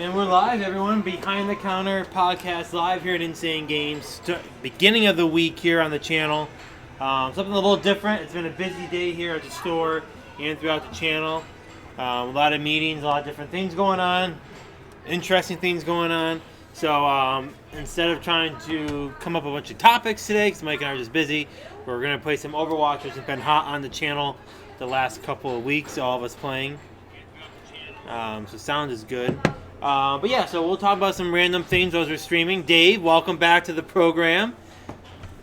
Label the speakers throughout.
Speaker 1: And we're live, everyone. Behind the Counter podcast live here at Insane Games. Beginning of the week here on the channel. Something a little different. It's been a busy day here at the store and throughout the channel. A lot of meetings, a lot of different things going on. Interesting things going on. So instead of trying to come up with a bunch of topics today, because Mike and I are just busy, we're going to play some Overwatch, which has been hot on the channel the last couple of weeks, all of us playing. So sound is good. But yeah, so we'll talk about some random things as we're streaming. Dave, welcome back to the program.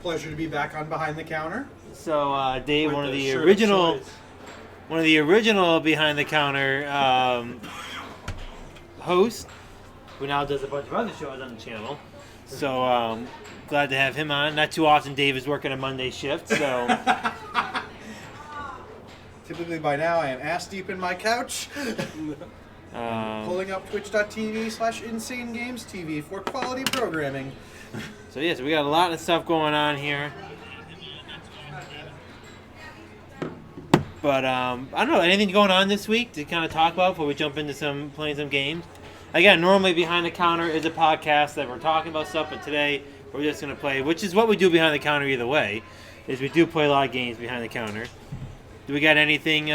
Speaker 2: Pleasure to be back on Behind the Counter.
Speaker 1: So Dave, one of the original Behind the Counter hosts, who now does a bunch of other shows on the channel. So glad to have him on. Not too often Dave is working a Monday shift, so
Speaker 2: typically by now I am ass deep in my couch. Pulling up twitch.tv/InsaneGamesTV for quality programming.
Speaker 1: So yeah, so we got a lot of stuff going on here. But I don't know, anything going on this week to kind of talk about before we jump into playing some games? Again, normally Behind the Counter is a podcast that we're talking about stuff, but today we're just going to play, which is what we do Behind the Counter either way, is we do play a lot of games Behind the Counter. Do we got anything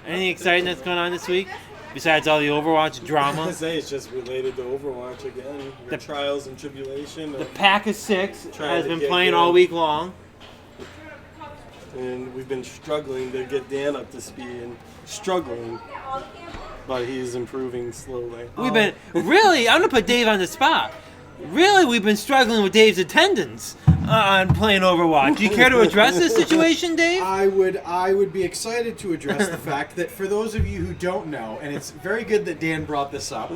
Speaker 1: exciting that's going on this week? Besides all the Overwatch drama.
Speaker 3: I say it's just related to Overwatch again. The trials and tribulation.
Speaker 1: The Pack of Six has been playing
Speaker 3: good.
Speaker 1: all week long.
Speaker 3: And we've been struggling to get Dan up to speed and struggling. But he's improving slowly.
Speaker 1: We've been, really, I'm going to put Dave on the spot. Really, we've been struggling with Dave's attendance on playing Overwatch. Do you care to address this situation, Dave?
Speaker 2: I would be excited to address the fact that for those of you who don't know, and it's very good that Dan brought this up,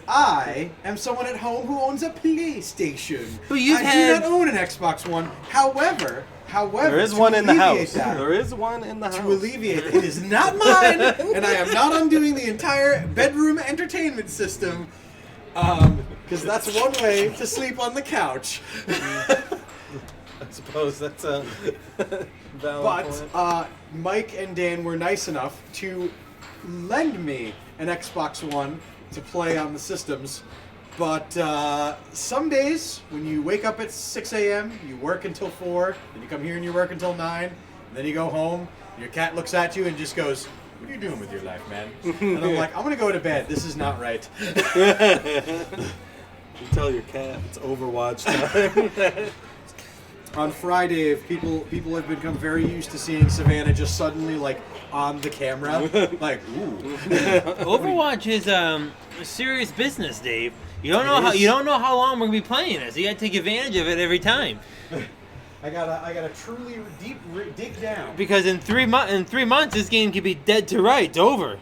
Speaker 2: I am someone at home who owns a PlayStation.
Speaker 1: But
Speaker 2: I do not own an Xbox One. However,
Speaker 3: there is one in the house.
Speaker 2: That,
Speaker 3: there is one in the house.
Speaker 2: To alleviate it is not mine, and I am not undoing the entire bedroom entertainment system. Because that's one way to sleep on the couch.
Speaker 3: I suppose that's a valid
Speaker 2: point. Mike and Dan were nice enough to lend me an Xbox One to play on the systems. But some days, when you wake up at 6 a.m., you work until 4, then you come here and you work until 9, and then you go home, and your cat looks at you and just goes, "What are you doing with your life, man?" And I'm like, "I'm going to go to bed. This is not right."
Speaker 3: You tell your cat it's Overwatch time.
Speaker 2: On Friday, people have become very used to seeing Savannah just suddenly like on the camera, like ooh.
Speaker 1: Overwatch is serious business, Dave. You don't know how long we're gonna be playing this. You gotta take advantage of it every time.
Speaker 2: I gotta truly dig down.
Speaker 1: Because in 3 months, this game could be dead to rights. Over.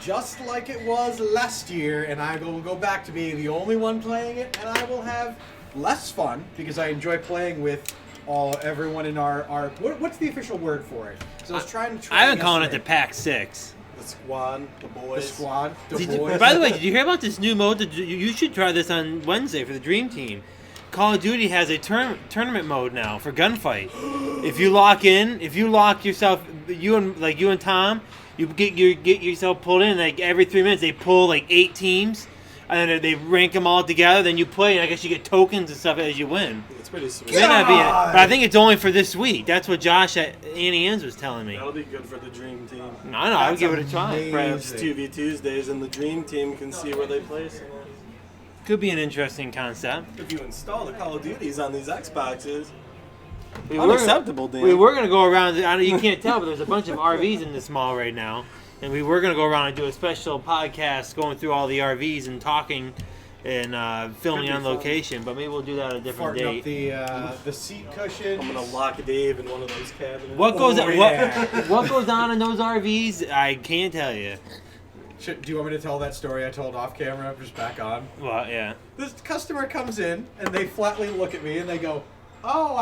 Speaker 2: Just like it was last year, and I will go back to being the only one playing it, and I will have less fun because I enjoy playing with everyone in our what's the official word for it? So I was trying to.
Speaker 1: I've been calling it the Pack 6.
Speaker 3: The squad, the boys.
Speaker 2: The squad, the boys.
Speaker 1: By the way, did you hear about this new mode? You should try this on Wednesday for the Dream Team. Call of Duty has a tournament mode now for gunfight. If you lock yourself, you and Tom, you get yourself pulled in. Like every 3 minutes, they pull like 8 teams, and then they rank them all together. Then you play, and I guess you get tokens and stuff as you win.
Speaker 3: It's pretty sweet.
Speaker 1: May not be it, but I think it's only for this week. That's what Josh at Annie Ann's was telling me.
Speaker 3: That'll be good for the Dream Team.
Speaker 1: I would give it a try.
Speaker 3: Perhaps 2v Tuesdays, and the Dream Team can see where they place.
Speaker 1: Could be an interesting concept.
Speaker 3: If you install the Call of Duties on these Xboxes,
Speaker 1: unacceptable,
Speaker 3: Dan.
Speaker 1: We were going to go around, I know you can't tell, but there's a bunch of RVs in this mall right now. And we were going to go around and do a special podcast going through all the RVs and talking and filming on location. But maybe we'll do that at a different date.
Speaker 2: Up the seat cushion.
Speaker 3: I'm going to lock Dave in one of those cabinets.
Speaker 1: What goes on in those RVs, I can't tell you.
Speaker 2: Do you want me to tell that story I told off camera, just back on?
Speaker 1: Well, yeah.
Speaker 2: This customer comes in, and they flatly look at me, and they go, "Oh,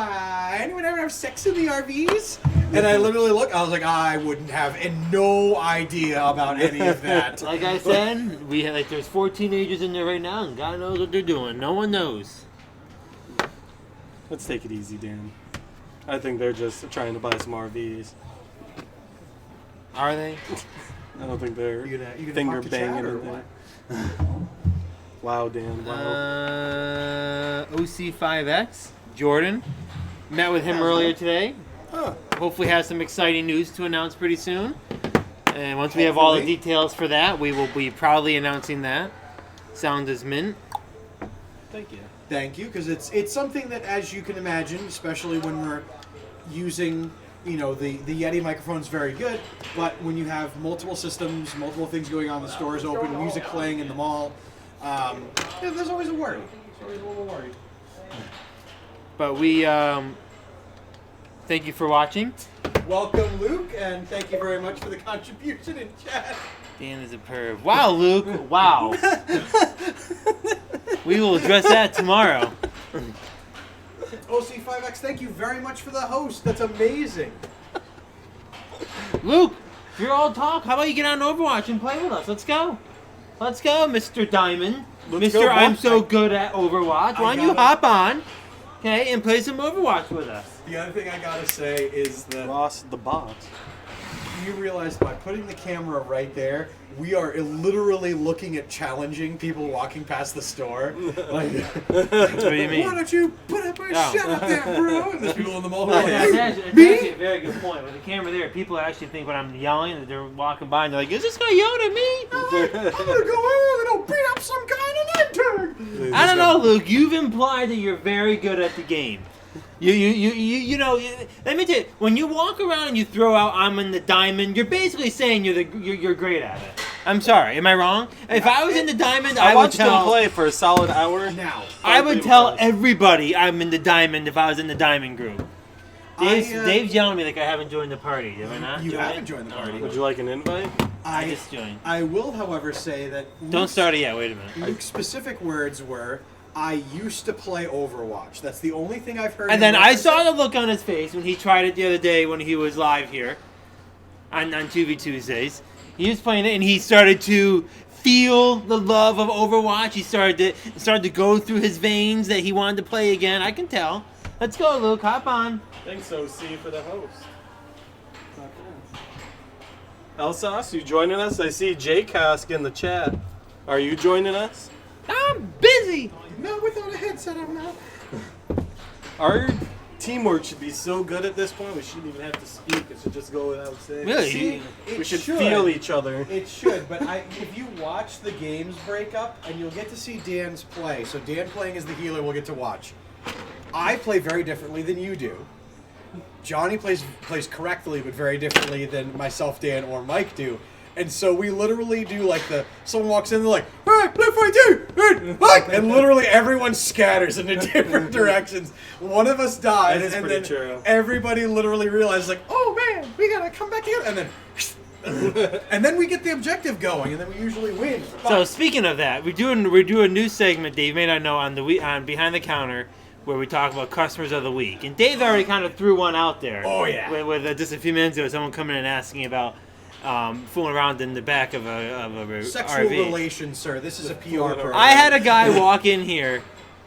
Speaker 2: anyone ever have sex in the RVs?" And I literally look, I was like, I wouldn't have no idea about any of that.
Speaker 1: Like I said, there's 4 teenagers in there right now, and God knows what they're doing. No one knows.
Speaker 3: Let's take it easy, Dan. I think they're just trying to buy some RVs.
Speaker 1: Are they?
Speaker 3: I don't think they're
Speaker 2: You gonna
Speaker 3: finger
Speaker 2: talk to Chad
Speaker 3: banging
Speaker 2: or
Speaker 3: in
Speaker 2: what?
Speaker 3: there. Wow, Dan. Wow.
Speaker 1: OC5X, Jordan. Met with him earlier today.
Speaker 3: Huh.
Speaker 1: Hopefully have some exciting news to announce pretty soon. And once we have all the details for that, we will be proudly announcing that. Sound is mint.
Speaker 3: Thank you.
Speaker 2: Thank you, because it's something that, as you can imagine, especially when we're using, the Yeti microphone's very good, but when you have multiple systems, multiple things going on, the stores open, music playing in the mall, there's always a worry. There's always a little worry.
Speaker 1: But we thank you for watching.
Speaker 2: Welcome, Luke, and thank you very much for the contribution in chat.
Speaker 1: Dan is a perv. Wow, Luke. Wow. We will address that tomorrow.
Speaker 2: OC5X, thank you very much for the host. That's amazing.
Speaker 1: Luke, if you're all talk, how about you get on Overwatch and play with us? Let's go. Let's go, Mr. Diamond.
Speaker 3: Let's
Speaker 1: Mr.
Speaker 3: go,
Speaker 1: I'm
Speaker 3: boss.
Speaker 1: so good at Overwatch. Why don't you hop on, okay, and play some Overwatch with us?
Speaker 2: The other thing I gotta say is that
Speaker 3: Ross the bot.
Speaker 2: you realize by putting the camera right there, we are literally looking at challenging people walking past the store. Like,
Speaker 1: What do you mean?
Speaker 2: why don't you put up a
Speaker 1: Oh.
Speaker 2: shut up there, bro? And there's people in the mall who are like,
Speaker 1: That's
Speaker 2: "Hey,
Speaker 1: actually
Speaker 2: me?
Speaker 1: a very good point. With the camera there, people actually think when I'm yelling that they're walking by and they're like, is this guy yelling at me?
Speaker 2: I'm gonna go in and I'll beat up some guy in an intern.
Speaker 1: I don't know, Luke. You've implied that you're very good at the game. You know. Let me tell you. When you walk around and you throw out "I'm in the diamond," you're basically saying you're great at it. I'm sorry. Am I wrong? If I was in the diamond,
Speaker 3: I
Speaker 1: I would
Speaker 3: watched him
Speaker 1: tell.
Speaker 3: play for a solid hour.
Speaker 2: Now,
Speaker 1: I would tell everybody I'm in the diamond if I was in the diamond group. Dave's yelling at me like I haven't joined the party. Have I not?
Speaker 2: you
Speaker 1: joined
Speaker 2: haven't
Speaker 1: it?
Speaker 2: joined the party.
Speaker 3: Would you like an invite?
Speaker 1: I just joined.
Speaker 2: I will, however, say that
Speaker 1: Don't start it yet. Wait a minute.
Speaker 2: Luke's specific words were, "I used to play Overwatch." That's the only thing I've heard.
Speaker 1: And
Speaker 2: him
Speaker 1: then I
Speaker 2: reference
Speaker 1: saw
Speaker 2: it.
Speaker 1: the look on his face when he tried it the other day when he was live here on 2v Tuesdays. He was playing it and he started to feel the love of Overwatch. He started to go through his veins that he wanted to play again. I can tell. Let's go, Luke. Hop on.
Speaker 3: Thanks, OC, for the host. Elsas, you joining us? I see J-Cask in the chat. Are you joining us?
Speaker 1: I'm busy.
Speaker 2: No, without a headset, I'm not.
Speaker 3: Our teamwork should be so good at this point, we shouldn't even have to speak. It should just go without saying.
Speaker 1: Really?
Speaker 2: See,
Speaker 3: We should feel each other.
Speaker 2: It should, but if you watch the games break up, and you'll get to see Dan's play. So Dan playing as the healer, we'll get to watch. I play very differently than you do. Johnny plays correctly, but very differently than myself, Dan, or Mike do. And so we literally do like someone walks in and they're like, "Hey, left right there, hey, Mike!" And literally everyone scatters in different directions. One of us dies,
Speaker 3: That is
Speaker 2: and
Speaker 3: pretty
Speaker 2: then
Speaker 3: true.
Speaker 2: everybody literally realizes like, "Oh man, we gotta come back together," and then and then we get the objective going, and then we usually win.
Speaker 1: So speaking of that, we do a new segment Dave may not know on Behind the Counter where we talk about customers of the week. And Dave already kind of threw one out there.
Speaker 2: Oh, yeah.
Speaker 1: With just a few minutes ago, someone coming in and asking about fooling around in the back of a
Speaker 2: Sexual
Speaker 1: RV.
Speaker 2: relations, sir. This is a PR program.
Speaker 1: I had a guy walk in here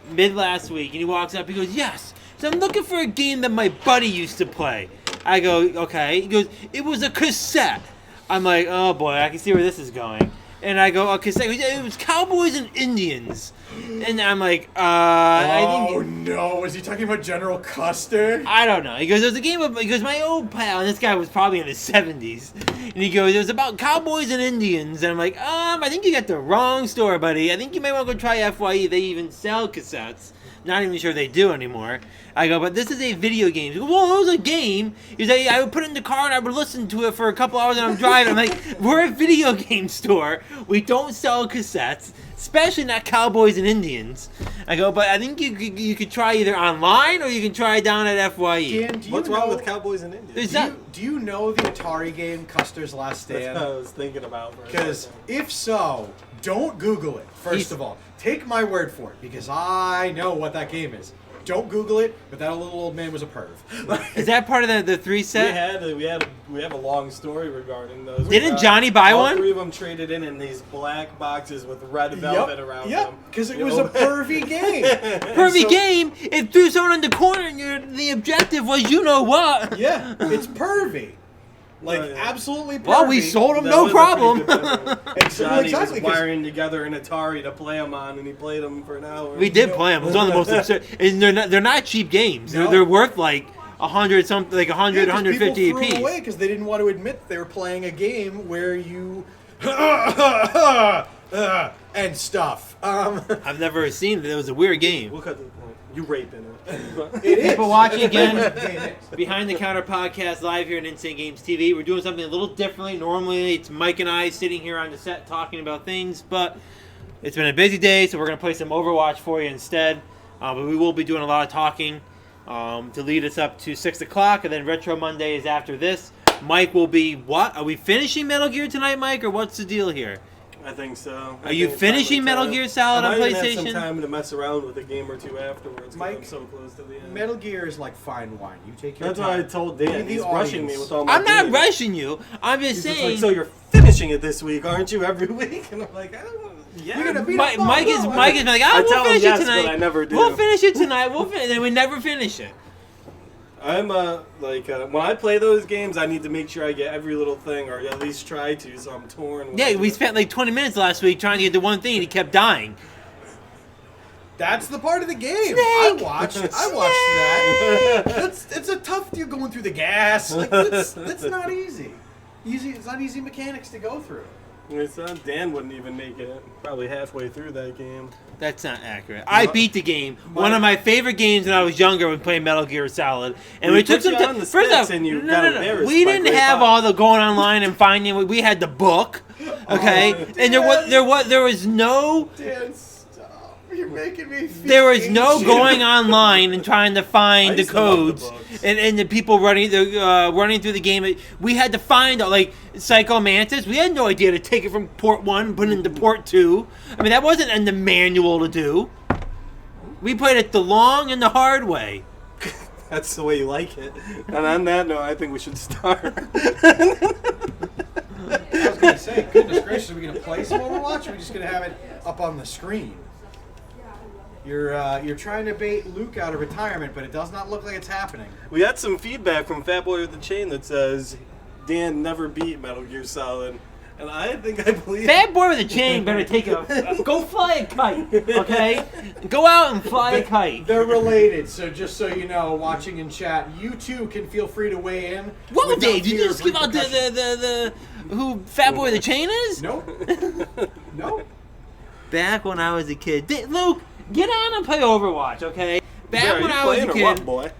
Speaker 1: mid last week, and he walks up. He goes, "Yes, so I'm looking for a game that my buddy used to play." I go, "Okay." He goes, "It was a cassette." I'm like, "Oh boy, I can see where this is going." And I go, "A cassette." It was Cowboys and Indians. And I'm like, I
Speaker 2: Oh
Speaker 1: think.
Speaker 2: no, was he talking about General Custer?
Speaker 1: I don't know. He goes, "There's a game of." He goes, "My old pal," and this guy was probably in his 70s. And he goes, "It was about Cowboys and Indians." And I'm like, I think you got the wrong store, buddy. I think you may want to go try FYE. They even sell cassettes. Not even sure they do anymore. I go, "But this is a video game." He goes, "Well, it was a game." He's like, "I would put it in the car and I would listen to it for a couple hours and I'm driving." I'm like, "We're a video game store. We don't sell cassettes, especially not Cowboys and Indians." I go, "But I think you could try either online or you can try it down at FYE."
Speaker 2: Dan, do you
Speaker 3: What's
Speaker 2: know,
Speaker 3: wrong with Cowboys and Indians?
Speaker 1: There's
Speaker 2: Do
Speaker 1: not.
Speaker 2: do you know the Atari game Custer's Last
Speaker 3: That's what I
Speaker 2: Stand?
Speaker 3: was thinking about. for a
Speaker 2: Because
Speaker 3: second.
Speaker 2: if so, don't Google it, first of all. Take my word for it, because I know what that game is. Don't Google it, but that little old man was a perv.
Speaker 1: Is that part of the 3 set?
Speaker 3: we have a long story regarding those.
Speaker 1: Didn't Johnny buy
Speaker 3: all
Speaker 1: one?
Speaker 3: 3 of them traded in these black boxes with red velvet around them.
Speaker 2: because it
Speaker 3: You
Speaker 2: was
Speaker 3: know?
Speaker 2: a pervy game.
Speaker 1: Pervy
Speaker 2: So-
Speaker 1: game. It threw someone in the corner, and the objective was you know what.
Speaker 2: Yeah, it's pervy. Like,
Speaker 3: Oh, yeah.
Speaker 2: absolutely pervy.
Speaker 1: Well, we sold him
Speaker 3: That
Speaker 1: no
Speaker 3: was a pretty
Speaker 1: problem.
Speaker 3: good demo. Johnny
Speaker 2: exactly,
Speaker 3: was
Speaker 2: 'cause-
Speaker 3: wiring together an Atari to play them on, and he played them for an hour.
Speaker 1: We did play them. It was one of the most absurd. And they're not cheap games.
Speaker 2: No.
Speaker 1: They're worth like 100 something, like 100, 150
Speaker 2: people threw
Speaker 1: apiece.
Speaker 2: them away because they didn't want to admit they were playing a game where you and stuff.
Speaker 1: I've never seen it. It was a weird game.
Speaker 3: We'll cut to the point. You raping it.
Speaker 2: It is.
Speaker 1: People watching again.
Speaker 2: It is.
Speaker 1: Behind the Counter podcast live here at Insane Games TV. We're doing something a little differently. Normally, it's Mike and I sitting here on the set talking about things, but it's been a busy day, so we're going to play some Overwatch for you instead. But we will be doing a lot of talking to lead us up to 6 o'clock, and then Retro Monday is after this. Mike will be what? Are we finishing Metal Gear tonight, Mike, or what's the deal here?
Speaker 3: I think so.
Speaker 1: Are you finishing Metal Gear Solid on
Speaker 3: I might
Speaker 1: PlayStation?
Speaker 3: have some time to mess around with a game or two afterwards. 'Cause
Speaker 2: Mike,
Speaker 3: I'm so close to the end.
Speaker 2: Metal Gear is like fine wine. You take your
Speaker 3: That's
Speaker 2: time.
Speaker 3: why I told Dan.
Speaker 2: Be
Speaker 3: He's
Speaker 2: the
Speaker 3: rushing me
Speaker 2: audience.
Speaker 3: with all my
Speaker 1: I'm not
Speaker 3: games.
Speaker 1: rushing you. I'm just
Speaker 3: He's just
Speaker 1: saying.
Speaker 3: like, so you're finishing it this week, aren't you? Every week, and I'm like, I don't know. Yeah.
Speaker 2: You're gonna beat
Speaker 1: Mike,
Speaker 2: up
Speaker 1: Mike is
Speaker 2: Bob.
Speaker 1: like,
Speaker 3: I
Speaker 1: we'll
Speaker 3: tell him
Speaker 1: finish
Speaker 3: yes,
Speaker 1: it tonight.
Speaker 3: but I never do.
Speaker 1: We'll finish it tonight. Then we never finish it.
Speaker 3: I'm when I play those games, I need to make sure I get every little thing, or at least try to. So I'm torn. when I
Speaker 1: Yeah,
Speaker 3: do
Speaker 1: we
Speaker 3: it.
Speaker 1: spent like 20 minutes last week trying to get to one thing, and he kept dying.
Speaker 2: That's the part of the game.
Speaker 1: Snake!
Speaker 2: I watched that. It's a tough. You're going through the gas. Like that's not easy. It's not easy mechanics to go through.
Speaker 3: It's Dan wouldn't even make it probably halfway through that game.
Speaker 1: That's not accurate. I beat the game. One of my favorite games when I was younger when playing Metal Gear Solid. And we took
Speaker 3: put
Speaker 1: some
Speaker 3: you
Speaker 1: time.
Speaker 3: on the
Speaker 1: First
Speaker 3: spits
Speaker 1: off,
Speaker 3: and you got embarrassed
Speaker 1: we
Speaker 3: by
Speaker 1: didn't
Speaker 3: Grey
Speaker 1: have
Speaker 3: Fox.
Speaker 1: all the going online and finding. We had the book, okay, and there was no.
Speaker 2: Dan, stop! You're making me feel.
Speaker 1: There was no
Speaker 2: ancient.
Speaker 1: going online and trying to
Speaker 3: I
Speaker 1: find the
Speaker 3: used to love the
Speaker 1: codes
Speaker 3: books.
Speaker 1: and the people running through the game. We had to find like Psycho Mantis. We had no idea to take it from port 1 and put it into port 2. I mean, that wasn't in the manual to do. We played it the long and the hard way.
Speaker 3: That's the way you like it. And on that note, I think we should start.
Speaker 2: I was gonna say, goodness gracious, are we gonna play some Overwatch? Or are we just gonna have it up on the screen? You're trying to bait Luke out of retirement, but it does not look like it's happening.
Speaker 3: We had some feedback from Fat Boy with the Chain that says Dan never beat Metal Gear Solid. And I think I believe
Speaker 1: Bad boy with a chain better take go fly a kite, okay? Go out and fly a kite.
Speaker 2: They're related, so just so you know, watching in chat, you too can feel free to weigh in.
Speaker 1: Whoa,
Speaker 2: without
Speaker 1: Dave! Did you
Speaker 2: fear
Speaker 1: just
Speaker 2: of
Speaker 1: give out
Speaker 2: repercussion.
Speaker 1: the who Fat Boy with the Chain is?
Speaker 2: Nope. Nope.
Speaker 1: Back when I was a kid, Luke, get on and play Overwatch, okay? Back
Speaker 3: Yeah, are
Speaker 1: when
Speaker 3: you
Speaker 1: I was
Speaker 3: playing
Speaker 1: a
Speaker 3: or
Speaker 1: kid,
Speaker 3: what, boy?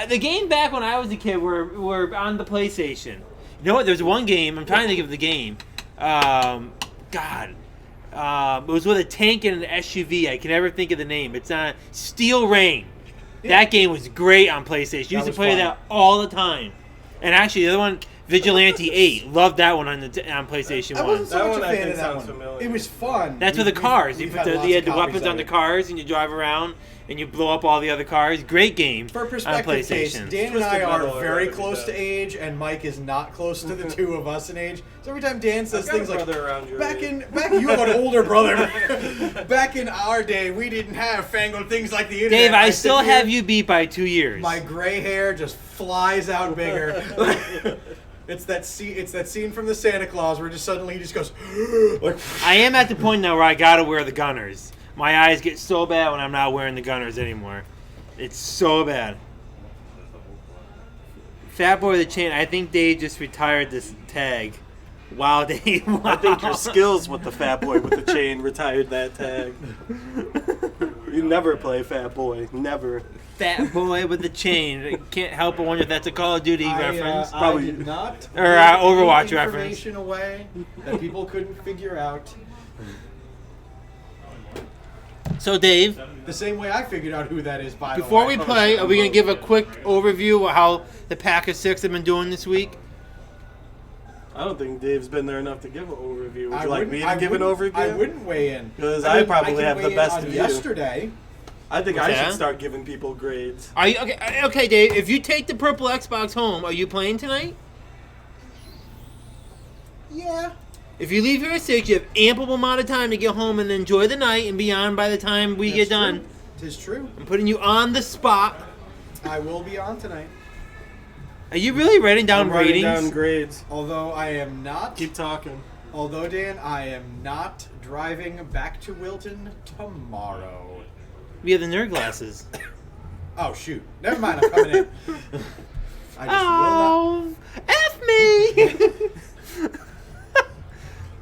Speaker 1: the game back when I was a kid were on the PlayStation. You know what? There's one game. I'm trying to think of the game. God. It was with a tank and an SUV. I can never think of the name. It's on Steel Rain.
Speaker 2: Yeah.
Speaker 1: That game was great on PlayStation. Used to
Speaker 2: was
Speaker 1: play
Speaker 2: fun.
Speaker 1: that all the time. And actually, the other one, Vigilante 8. Loved that one on PlayStation
Speaker 2: I
Speaker 1: 1.
Speaker 2: wasn't so
Speaker 3: That
Speaker 2: much
Speaker 3: one
Speaker 2: a
Speaker 3: I
Speaker 2: fan
Speaker 3: think
Speaker 2: of that
Speaker 3: sounds
Speaker 2: one.
Speaker 3: familiar.
Speaker 2: It was fun.
Speaker 1: That's with the cars. You
Speaker 2: we've
Speaker 1: put
Speaker 2: had
Speaker 1: you
Speaker 2: lots
Speaker 1: had the
Speaker 2: of
Speaker 1: weapons
Speaker 2: copies
Speaker 1: on
Speaker 2: of
Speaker 1: the
Speaker 2: it.
Speaker 1: cars, and you drive around, and you blow up all the other cars. Great game
Speaker 2: For
Speaker 1: on
Speaker 2: perspective case,
Speaker 1: PlayStation.
Speaker 2: Dan and I
Speaker 3: Twisted
Speaker 2: are
Speaker 3: Metal, I'd
Speaker 2: very
Speaker 3: rather be
Speaker 2: close to
Speaker 3: that.
Speaker 2: age, and Mike is not close to the two of us in age. So every time Dan says
Speaker 3: I've got
Speaker 2: things
Speaker 3: a
Speaker 2: like,
Speaker 3: brother around your
Speaker 2: back
Speaker 3: age.
Speaker 2: you have an older brother. Back in our day, we didn't have fangled things like the internet.
Speaker 1: Dave, I
Speaker 2: sit
Speaker 1: still
Speaker 2: here,
Speaker 1: have you beat by 2 years.
Speaker 2: My gray hair just flies out bigger. It's that scene from the Santa Claus where just suddenly he just goes. Like,
Speaker 1: I am at the point now where I gotta wear the gunners. My eyes get so bad when I'm not wearing the gunners anymore. It's so bad. Fat Boy with the Chain. I think Dave just retired this tag. Wow, Dave. Wow.
Speaker 3: I think your skills with the Fat Boy with the Chain retired that tag. You never play Fat Boy. Never.
Speaker 1: Fat Boy with the Chain. I can't help but wonder if that's a Call of Duty reference.
Speaker 2: I
Speaker 3: Probably.
Speaker 2: did not
Speaker 1: Or,
Speaker 2: give
Speaker 1: Overwatch
Speaker 2: any
Speaker 1: reference.
Speaker 2: information away that people couldn't figure out.
Speaker 1: So, Dave,
Speaker 2: The same way I figured out who that is. By
Speaker 1: before
Speaker 2: the
Speaker 1: we
Speaker 2: way.
Speaker 1: play, are we gonna give a quick overview of how the Pack of Six have been doing this week?
Speaker 3: I don't think Dave's been there enough to give an overview. Would
Speaker 2: I
Speaker 3: you like
Speaker 2: wouldn't-
Speaker 3: me
Speaker 2: I
Speaker 3: to give an
Speaker 2: wouldn't-
Speaker 3: overview?
Speaker 2: I wouldn't weigh in
Speaker 3: 'Cause
Speaker 2: mean,
Speaker 3: I probably
Speaker 2: can
Speaker 3: have the
Speaker 2: weigh in
Speaker 3: best
Speaker 2: on
Speaker 3: view.
Speaker 2: yesterday.
Speaker 3: I think
Speaker 1: What's
Speaker 3: I
Speaker 1: that?
Speaker 3: should start giving people grades.
Speaker 1: Are you okay? Okay, Dave. If you take the purple Xbox home, are you playing tonight?
Speaker 2: Yeah.
Speaker 1: If you leave here at 6, you have ample amount of time to get home and enjoy the night and be on by the time we get done.
Speaker 2: Tis true.
Speaker 1: I'm putting you on the spot.
Speaker 2: I will be on tonight.
Speaker 1: Are you really writing down
Speaker 3: I'm writing
Speaker 1: ratings?
Speaker 3: down grades.
Speaker 2: Although I am not.
Speaker 3: Keep talking.
Speaker 2: Although, Dan, I am not driving back to Wilton tomorrow.
Speaker 1: We have the nerd glasses.
Speaker 2: Oh, shoot. Never mind, I'm coming in. I just
Speaker 1: Oh, F me!
Speaker 2: will not.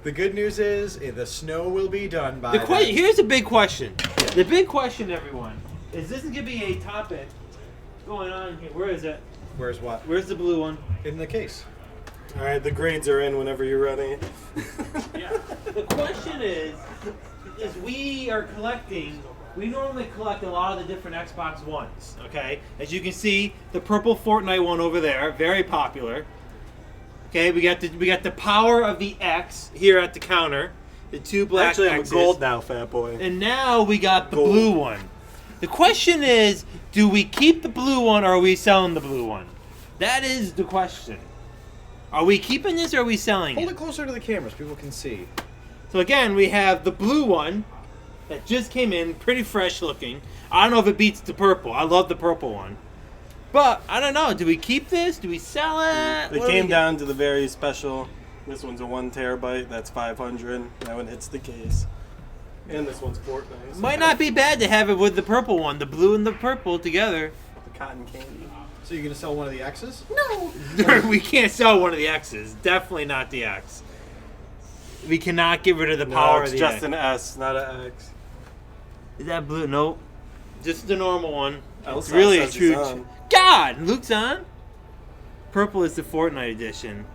Speaker 2: The good news is the snow will be done by
Speaker 1: Here's the big question. The big question, everyone, is this going to be a topic going on here? Where is it?
Speaker 2: Where's what?
Speaker 1: Where's the blue one?
Speaker 2: In the case.
Speaker 3: All right, the grades are in whenever you're ready.
Speaker 1: Yeah. The question is we are collecting. We normally collect a lot of the different Xbox Ones. Okay, as you can see, the purple Fortnite one over there, very popular. Okay, we got the power of the X here at the counter, the two black
Speaker 3: Actually, I'm a
Speaker 1: X's.
Speaker 3: gold now, fat boy.
Speaker 1: And now we got the
Speaker 3: Gold.
Speaker 1: blue one. The question is, do we keep the blue one or are we selling the blue one? That is the question. Are we keeping this or are we selling
Speaker 2: Hold
Speaker 1: it?
Speaker 2: it closer to the camera so people can see.
Speaker 1: So again, we have the blue one that just came in, pretty fresh looking. I don't know if it beats the purple. I love the purple one. But, I don't know. Do we keep this? Do we sell it?
Speaker 3: It
Speaker 1: What do
Speaker 3: came
Speaker 1: we-
Speaker 3: down to the very special. This one's a 1 terabyte. That's 500. That one hits the case. And this one's Fortnite. So
Speaker 1: Might not be bad to have it with the purple one. The blue and the purple together.
Speaker 3: the cotton candy.
Speaker 2: So you're going to sell one of the X's?
Speaker 1: No! We can't sell one of the X's. Definitely not the X. We cannot get rid of the power
Speaker 3: it's
Speaker 1: of the
Speaker 3: just
Speaker 1: X.
Speaker 3: an S, not an X.
Speaker 1: Is that blue? Nope. Just the normal one. It's
Speaker 3: Elsa
Speaker 1: really a
Speaker 3: says
Speaker 1: true.
Speaker 3: it's on.
Speaker 1: God! Luke's on? Purple is the Fortnite edition.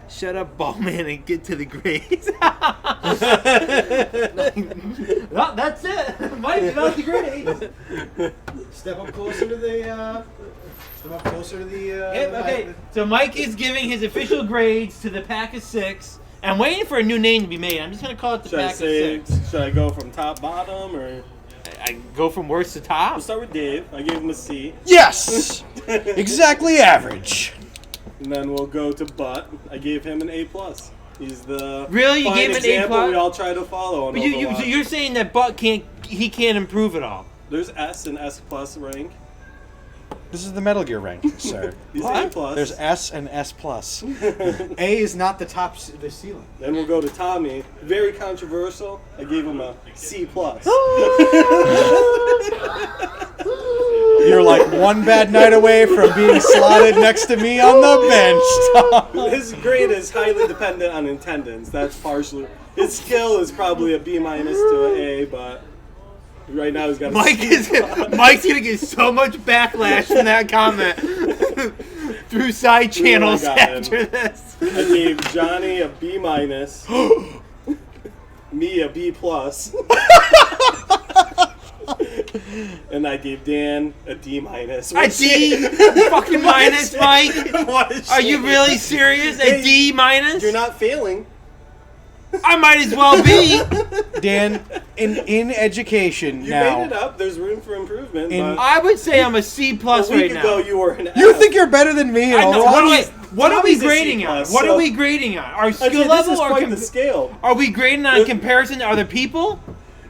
Speaker 1: Shut up, Ballman, and get to the grades. Well, that's it. Mike, get out the grades.
Speaker 2: Step up closer to the,
Speaker 1: Okay, so Mike is giving his official grades to the pack of 6. I'm waiting for a new name to be made. I'm just going to call it the
Speaker 3: Should I
Speaker 1: pack of
Speaker 3: say?
Speaker 1: 6.
Speaker 3: Should I go from top bottom or?
Speaker 1: I go from worst to
Speaker 3: We'll
Speaker 1: top.
Speaker 3: start with Dave. I gave him a C,
Speaker 2: Yes! Exactly average.
Speaker 3: and then we'll go to Butt. I gave him an A plus. He's the
Speaker 1: Really? You
Speaker 3: fine
Speaker 1: gave him an A
Speaker 3: example
Speaker 1: plus?
Speaker 3: we all try to follow on
Speaker 1: But
Speaker 3: Overwatch.
Speaker 1: so you're saying that Butt can't improve at all.
Speaker 3: There's S and S plus rank.
Speaker 4: This is the Metal Gear rank, sir.
Speaker 3: He's
Speaker 1: What?
Speaker 3: A plus.
Speaker 4: There's S and S plus.
Speaker 2: A is not the top, the ceiling.
Speaker 3: Then we'll go to Tommy. Very controversial. I gave him a C plus.
Speaker 4: You're like one bad night away from being slotted next to me on the bench, Tom.
Speaker 3: His grade is highly dependent on attendance. That's partially. His skill is probably a B minus to an A, but right now he's got a C+.
Speaker 1: Mike's gonna get so much backlash from that comment through side channels
Speaker 3: got him.
Speaker 1: after this.
Speaker 3: I gave Johnny a B minus. Me a B plus. And I gave Dan a D minus.
Speaker 1: A D fucking minus, Mike.
Speaker 3: What a
Speaker 1: Are you
Speaker 3: shame.
Speaker 1: really serious? A D minus?
Speaker 3: You're not failing.
Speaker 1: I might as well be.
Speaker 4: Dan, in education
Speaker 3: You
Speaker 4: now.
Speaker 3: made it up. There's room for improvement.
Speaker 4: In-
Speaker 3: But
Speaker 1: I would say I'm a C
Speaker 3: a
Speaker 1: plus
Speaker 3: week
Speaker 1: right
Speaker 3: ago,
Speaker 1: now.
Speaker 3: you were an
Speaker 4: You
Speaker 3: F.
Speaker 4: think you're better than me?
Speaker 1: I know,
Speaker 4: Overwatch?
Speaker 1: what are we
Speaker 3: Tommy's a C
Speaker 1: grading on?
Speaker 3: plus,
Speaker 1: What
Speaker 3: so-
Speaker 1: are we grading on? Our
Speaker 3: Okay,
Speaker 1: skill
Speaker 3: this
Speaker 1: level
Speaker 3: is
Speaker 1: or
Speaker 3: quite the scale.
Speaker 1: are we grading on comparison to other people?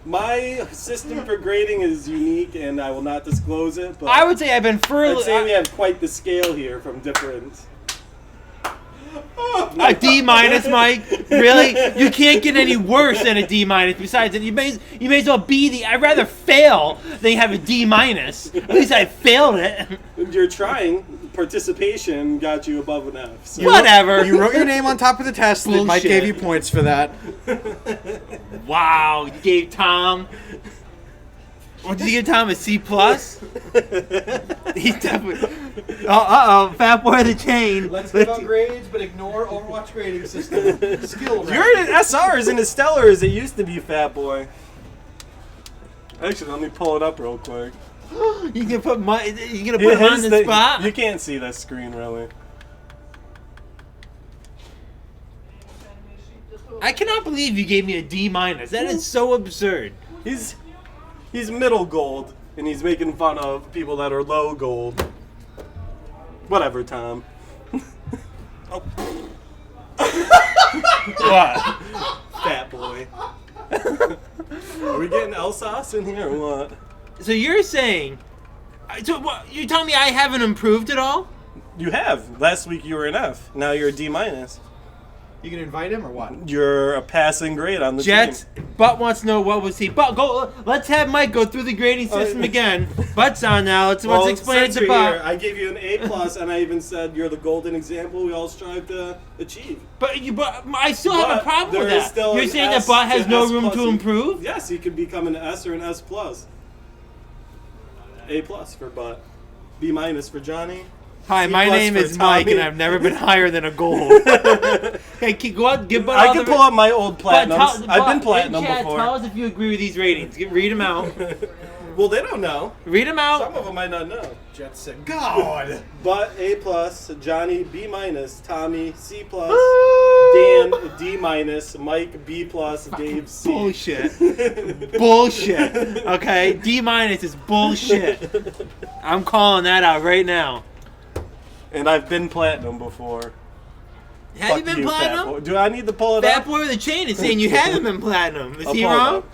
Speaker 3: My system for grading is unique, and I will not disclose it. But
Speaker 1: I would say I've been
Speaker 3: I'd
Speaker 1: further
Speaker 3: say we have quite the scale here from different.
Speaker 1: a D minus, Mike. Really? You can't get any worse than a D minus. Besides, you may as well be the. I'd rather fail than have a D minus. At least I failed it.
Speaker 3: You're trying. Participation got you above an F. So.
Speaker 1: Whatever.
Speaker 4: You wrote your name on top of the test, and it might
Speaker 1: Bullshit.
Speaker 4: give you points for that.
Speaker 1: Wow, you gave Tom. What did you give Tom, a C plus? He's definitely. Oh, fat boy of the chain.
Speaker 2: Let's give out grades, but ignore Overwatch grading system. Skill rank.
Speaker 3: You're in SRs and a stellar as it used to be, fat boy. Actually, let me pull it up real quick.
Speaker 1: You can put you gonna put him on the spot.
Speaker 3: You can't see this screen really.
Speaker 1: I cannot believe you gave me a D minus. That is so absurd.
Speaker 3: He's middle gold, and he's making fun of people that are low gold. Whatever, Tom.
Speaker 1: What?
Speaker 3: Fat boy. Are we getting Elsas in here or what?
Speaker 1: So you're saying? So what? You're telling me I haven't improved at all?
Speaker 3: You have. Last week you were an F. Now you're a D minus.
Speaker 2: You can invite him or what?
Speaker 3: You're a passing grade on the
Speaker 1: Jets.
Speaker 3: team.
Speaker 1: Butt wants to know what was he. Butt, go. Let's have Mike go through the grading system again. Butt's on now. Let's explain it
Speaker 3: since
Speaker 1: to
Speaker 3: you're
Speaker 1: Butt.
Speaker 3: here, I gave you an A+, and I even said you're the golden example we all strive to achieve.
Speaker 1: But I still have a problem with
Speaker 3: there is
Speaker 1: that.
Speaker 3: still
Speaker 1: You're
Speaker 3: an
Speaker 1: saying
Speaker 3: S
Speaker 1: that Butt has
Speaker 3: to
Speaker 1: no
Speaker 3: S+.
Speaker 1: room to improve?
Speaker 3: Yes, he could become an S or an S+. A+ for Butt. B- for Johnny.
Speaker 1: Hi,
Speaker 3: C+
Speaker 1: my name
Speaker 3: for
Speaker 1: is Mike,
Speaker 3: Tommy.
Speaker 1: and I've never been higher than a gold. Hey, go out, give Butt
Speaker 3: I
Speaker 1: all
Speaker 3: can
Speaker 1: the
Speaker 3: pull up my old
Speaker 1: Butt,
Speaker 3: platinums. I've been platinum
Speaker 1: in chat,
Speaker 3: before.
Speaker 1: Tell us if you agree with these ratings. Read them out.
Speaker 3: Well, they don't know.
Speaker 1: Read them out.
Speaker 3: Some of them might not know.
Speaker 2: Jets said, God!
Speaker 3: Butt A+, Johnny B-, Tommy C+, Dan D-, Mike B+, Dave C.
Speaker 1: Bullshit. Bullshit. Okay? D- is bullshit. I'm calling that out right now.
Speaker 3: And I've been platinum before.
Speaker 1: Have you
Speaker 3: Fuck
Speaker 1: been
Speaker 3: Fat
Speaker 1: platinum?
Speaker 3: Boy. Do I need to pull it
Speaker 1: Fat
Speaker 3: up?
Speaker 1: Boy with a chain is saying you haven't been platinum. Is
Speaker 3: I'll
Speaker 1: he
Speaker 3: pull it
Speaker 1: wrong?
Speaker 3: up.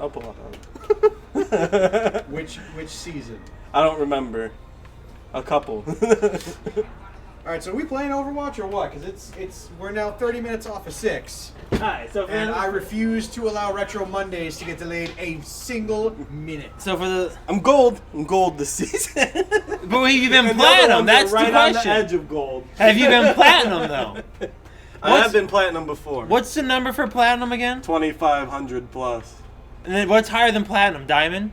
Speaker 3: I'll pull it up.
Speaker 2: Which season?
Speaker 3: I don't remember. A couple.
Speaker 2: All right, so are we playing Overwatch or what? Because we're now 30 minutes off of 6,
Speaker 1: Alright, so
Speaker 2: and I refuse to allow Retro Mondays to get delayed a single minute.
Speaker 1: so for the
Speaker 3: I'm gold. I'm gold this season.
Speaker 1: but have you been
Speaker 3: And the other
Speaker 1: platinum?
Speaker 3: ones
Speaker 1: That's
Speaker 3: are right
Speaker 1: the
Speaker 3: on the
Speaker 1: question.
Speaker 3: edge of gold.
Speaker 1: Have you been platinum though?
Speaker 3: I have been platinum before.
Speaker 1: What's the number for platinum again?
Speaker 3: 2,500 plus.
Speaker 1: And then what's higher than platinum? Diamond?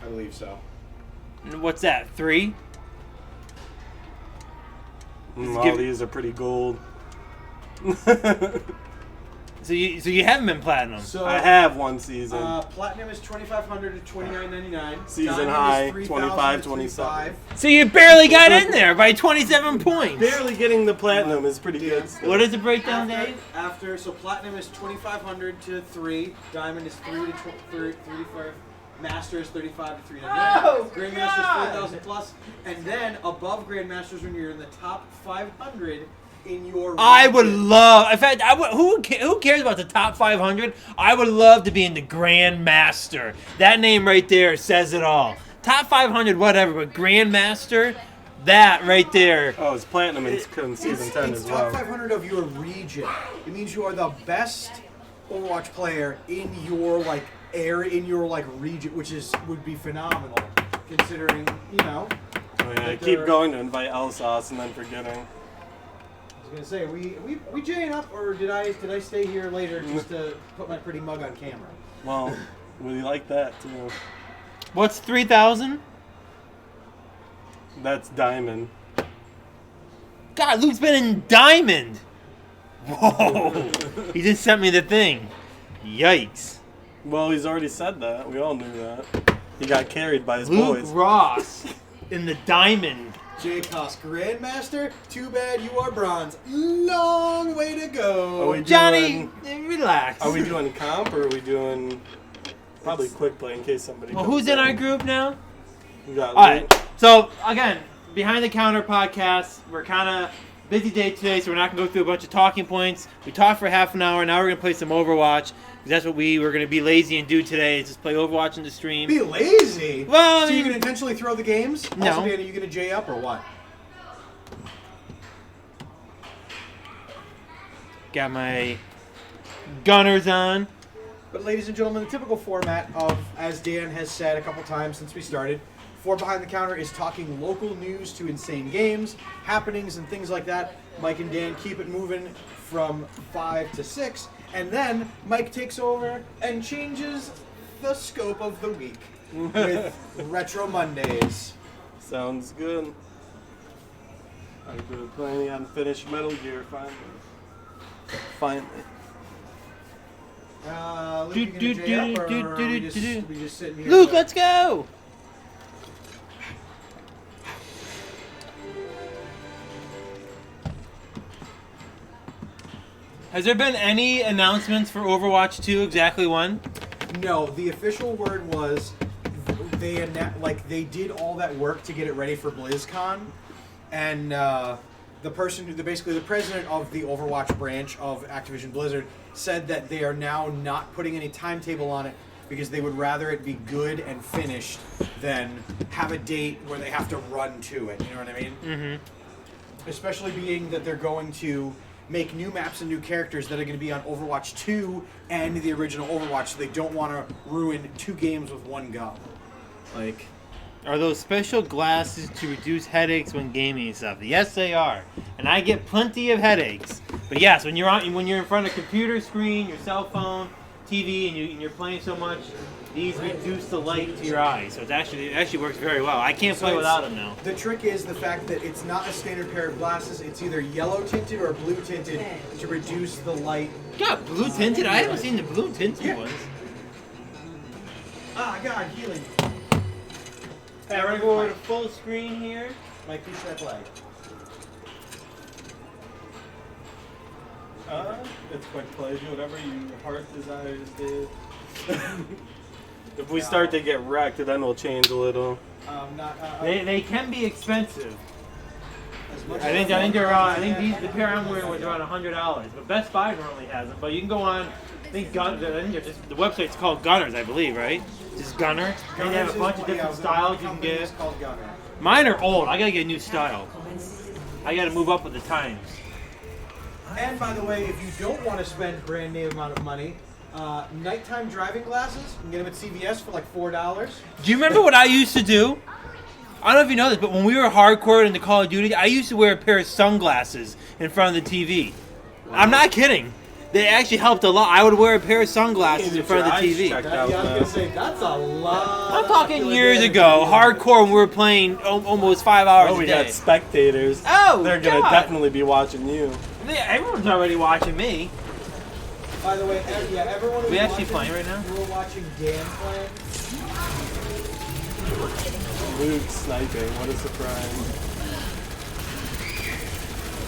Speaker 2: I believe so.
Speaker 1: And what's that? 3?
Speaker 3: All
Speaker 1: give-
Speaker 3: these are pretty gold.
Speaker 1: So you haven't been platinum.
Speaker 2: So
Speaker 3: I have one season.
Speaker 2: Platinum is 2,500 to 2,999.
Speaker 3: Season
Speaker 2: Diamond
Speaker 3: high,
Speaker 2: is 3,000
Speaker 3: 25,
Speaker 2: to
Speaker 3: 27.
Speaker 2: 3,500.
Speaker 1: So you barely got in there by 27 points.
Speaker 3: Barely getting the platinum is pretty good. Still.
Speaker 1: What is the breakdown, Dave?
Speaker 2: So platinum is 2,500 to 3. Diamond is 3 to 35. Master is 35 to 399.
Speaker 1: Oh,
Speaker 2: Grandmaster
Speaker 1: God.
Speaker 2: is 4,000 plus. And then above Grandmasters, when you're in the top 500 in your
Speaker 1: I would
Speaker 2: region.
Speaker 1: love. In fact, who cares about the top 500? I would love to be in the Grandmaster. That name right there says it all. Top 500, whatever, but Grandmaster, that right there.
Speaker 3: Oh, it's platinum in season 10
Speaker 2: it's
Speaker 3: as
Speaker 2: top
Speaker 3: well.
Speaker 2: 500 of your region. It means you are the best Overwatch player in your area, in your region, which would be phenomenal, considering
Speaker 3: Oh, yeah, I keep going to invite Elsauce and then forgetting.
Speaker 2: I was gonna say we jaying up, or did I stay here later just to put my pretty mug on camera?
Speaker 3: Well, we like that too.
Speaker 1: What's 3,000?
Speaker 3: That's diamond.
Speaker 1: God, Luke's been in Diamond. Whoa! He just sent me the thing. Yikes.
Speaker 3: Well, he's already said that. We all knew that. He got carried by his
Speaker 1: Luke
Speaker 3: boys.
Speaker 1: Ross in the Diamond.
Speaker 2: J-Cos Grandmaster, too bad you are bronze. Long way to go.
Speaker 3: Are we
Speaker 1: Johnny,
Speaker 3: doing,
Speaker 1: relax.
Speaker 3: are we doing comp or are we doing probably quick play in case somebody
Speaker 1: Well,
Speaker 3: comes
Speaker 1: who's in our group now?
Speaker 3: We got
Speaker 1: All
Speaker 3: Luke.
Speaker 1: right. So again, Behind the Counter podcast. We're kind of busy day today, so we're not gonna go through a bunch of talking points. We talked for half an hour. Now we're gonna play some Overwatch. 'Cause that's what we were gonna be lazy and do today. Is just play Overwatch in the stream.
Speaker 2: Be lazy.
Speaker 1: Well, I
Speaker 2: so you
Speaker 1: mean-
Speaker 2: gonna intentionally throw the games?
Speaker 1: No.
Speaker 2: Also, Danny, you gonna J up or what?
Speaker 1: Got my gunners on.
Speaker 2: But ladies and gentlemen, the typical format of, as Dan has said a couple times since we started, for Behind the Counter is talking local news to insane games, happenings, and things like that. Mike and Dan keep it moving from 5 to 6, and then Mike takes over and changes the scope of the week with Retro Mondays.
Speaker 3: Sounds good. I've been playing unfinished Metal Gear finally. Finally.
Speaker 2: Luke, you gonna J up, or are we just sitting here?
Speaker 1: Luke, let's go. Has there been any announcements for Overwatch 2 exactly when?
Speaker 2: No, the official word was they did all that work to get it ready for BlizzCon, and the president of the Overwatch branch of Activision Blizzard said that they are now not putting any timetable on it because they would rather it be good and finished than have a date where they have to run to it. You know what I mean?
Speaker 1: Mm-hmm.
Speaker 2: especially being that they're going to make new maps and new characters that are going to be on Overwatch 2 and the original Overwatch, so they don't want to ruin 2 games with one go. Like,
Speaker 1: Are those special glasses to reduce headaches when gaming and stuff? Yes, they are. And I get plenty of headaches. But yes, when you're in front of a computer screen, your cell phone, TV, and you're playing so much, these reduce the light to your eyes. So it actually works very well. I can't play without them now.
Speaker 2: The trick is the fact that it's not a standard pair of glasses. It's either yellow tinted or blue tinted to reduce the light.
Speaker 1: Yeah, blue tinted? I haven't seen the blue tinted ones.
Speaker 2: Ah, God, healing.
Speaker 1: Hey, we're going to go over to full screen here.
Speaker 2: Mike, who should I play?
Speaker 3: It's quick play. Do whatever your heart desires, dude. If we start to get wrecked, then we'll change a little.
Speaker 1: They can be expensive.
Speaker 2: I
Speaker 1: think the pair I'm wearing was around $100, but Best Buy normally has them. But you can go on. I think the website's called Gunners, I believe, right? Just Gunner. And they have a bunch of different styles you can get.
Speaker 2: It's called Gunner.
Speaker 1: Mine are old. I gotta get a new style. I gotta move up with the times.
Speaker 2: And by the way, if you don't want to spend brand name amount of money, nighttime driving glasses, you can get them at CVS for like $4.
Speaker 1: Do you remember what I used to do? I don't know if you know this, but when we were hardcore into Call of Duty, I used to wear a pair of sunglasses in front of the TV. Wow. I'm not kidding. They actually helped a lot. I would wear a pair of sunglasses in front of the TV.
Speaker 2: I was gonna say that's a lot.
Speaker 1: I'm talking years ago, hardcore when we were playing almost 5 hours a day.
Speaker 3: We got spectators.
Speaker 1: Oh,
Speaker 3: they're gonna definitely be watching you.
Speaker 1: Everyone's already watching me.
Speaker 2: By the way, everyone.
Speaker 1: We actually playing right now?
Speaker 2: We're watching Dan playing.
Speaker 3: Luke sniping. What a surprise!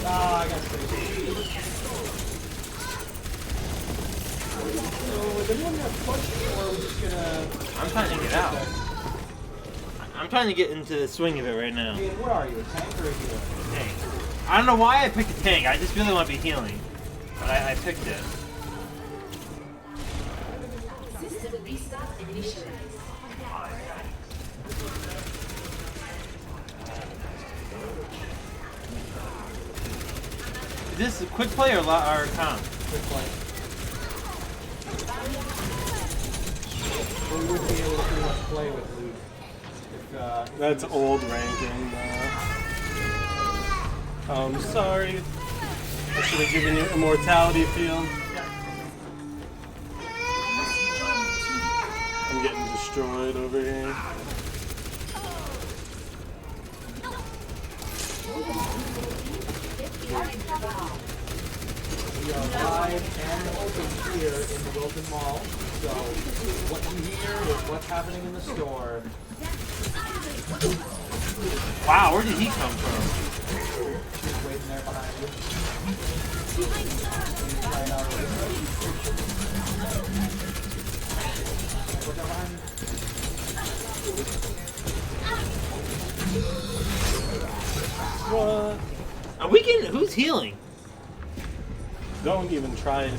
Speaker 2: I got space. So is anyone gonna push, or are we just gonna?
Speaker 1: I'm trying to get out. I'm trying to get into the swing of it right now.
Speaker 2: Ian, what are you, a tank or a healer?
Speaker 1: Tank. I don't know why I picked a tank. I just really want to be healing, but I picked it.
Speaker 5: System restart initialized.
Speaker 1: Is this a quick play or comp?
Speaker 2: Quick play. We wouldn't be able to pretty much play with Luke. If,
Speaker 3: That's old ranking, I'm sorry. I should have given you immortality field. I'm getting destroyed over here.
Speaker 2: We are live and open here in the Wilton Mall. So what you hear is what's happening in the store.
Speaker 1: Wow, where did he come from?
Speaker 2: She's waiting there behind you. Right out of Look out behind you.
Speaker 3: What?
Speaker 1: Are we getting? Who's healing?
Speaker 3: Don't even try it.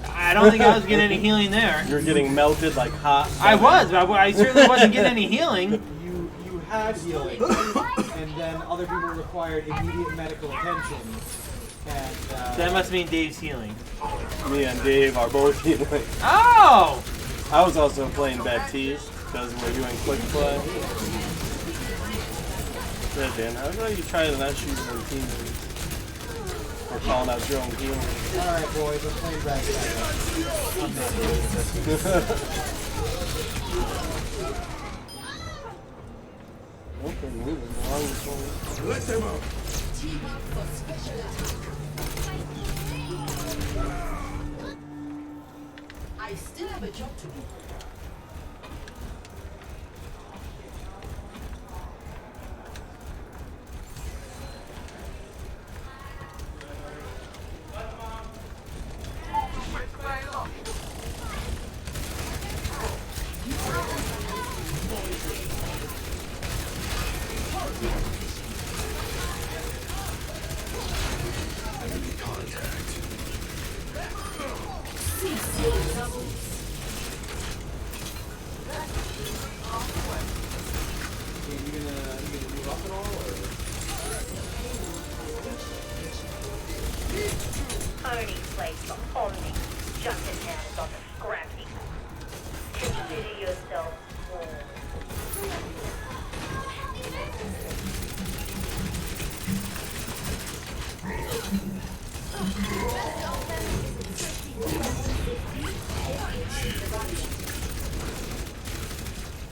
Speaker 1: I don't think I was getting any healing there.
Speaker 3: You're getting melted like hot.
Speaker 1: I was, but I certainly wasn't getting any healing.
Speaker 2: You had healing, and then other people required immediate medical attention. And
Speaker 1: That must mean Dave's healing.
Speaker 3: Me and Dave are both healing.
Speaker 1: Oh!
Speaker 3: I was also playing Baptiste because we're doing quick play. Yeah, Dan, how about you try to not shoot your own teammates? Or calling out your own healing.
Speaker 2: Alright, boys, I'm playing back. I'm not doing this.
Speaker 3: Okay, moving along this one.
Speaker 2: Let them out.
Speaker 5: I still have a job to do.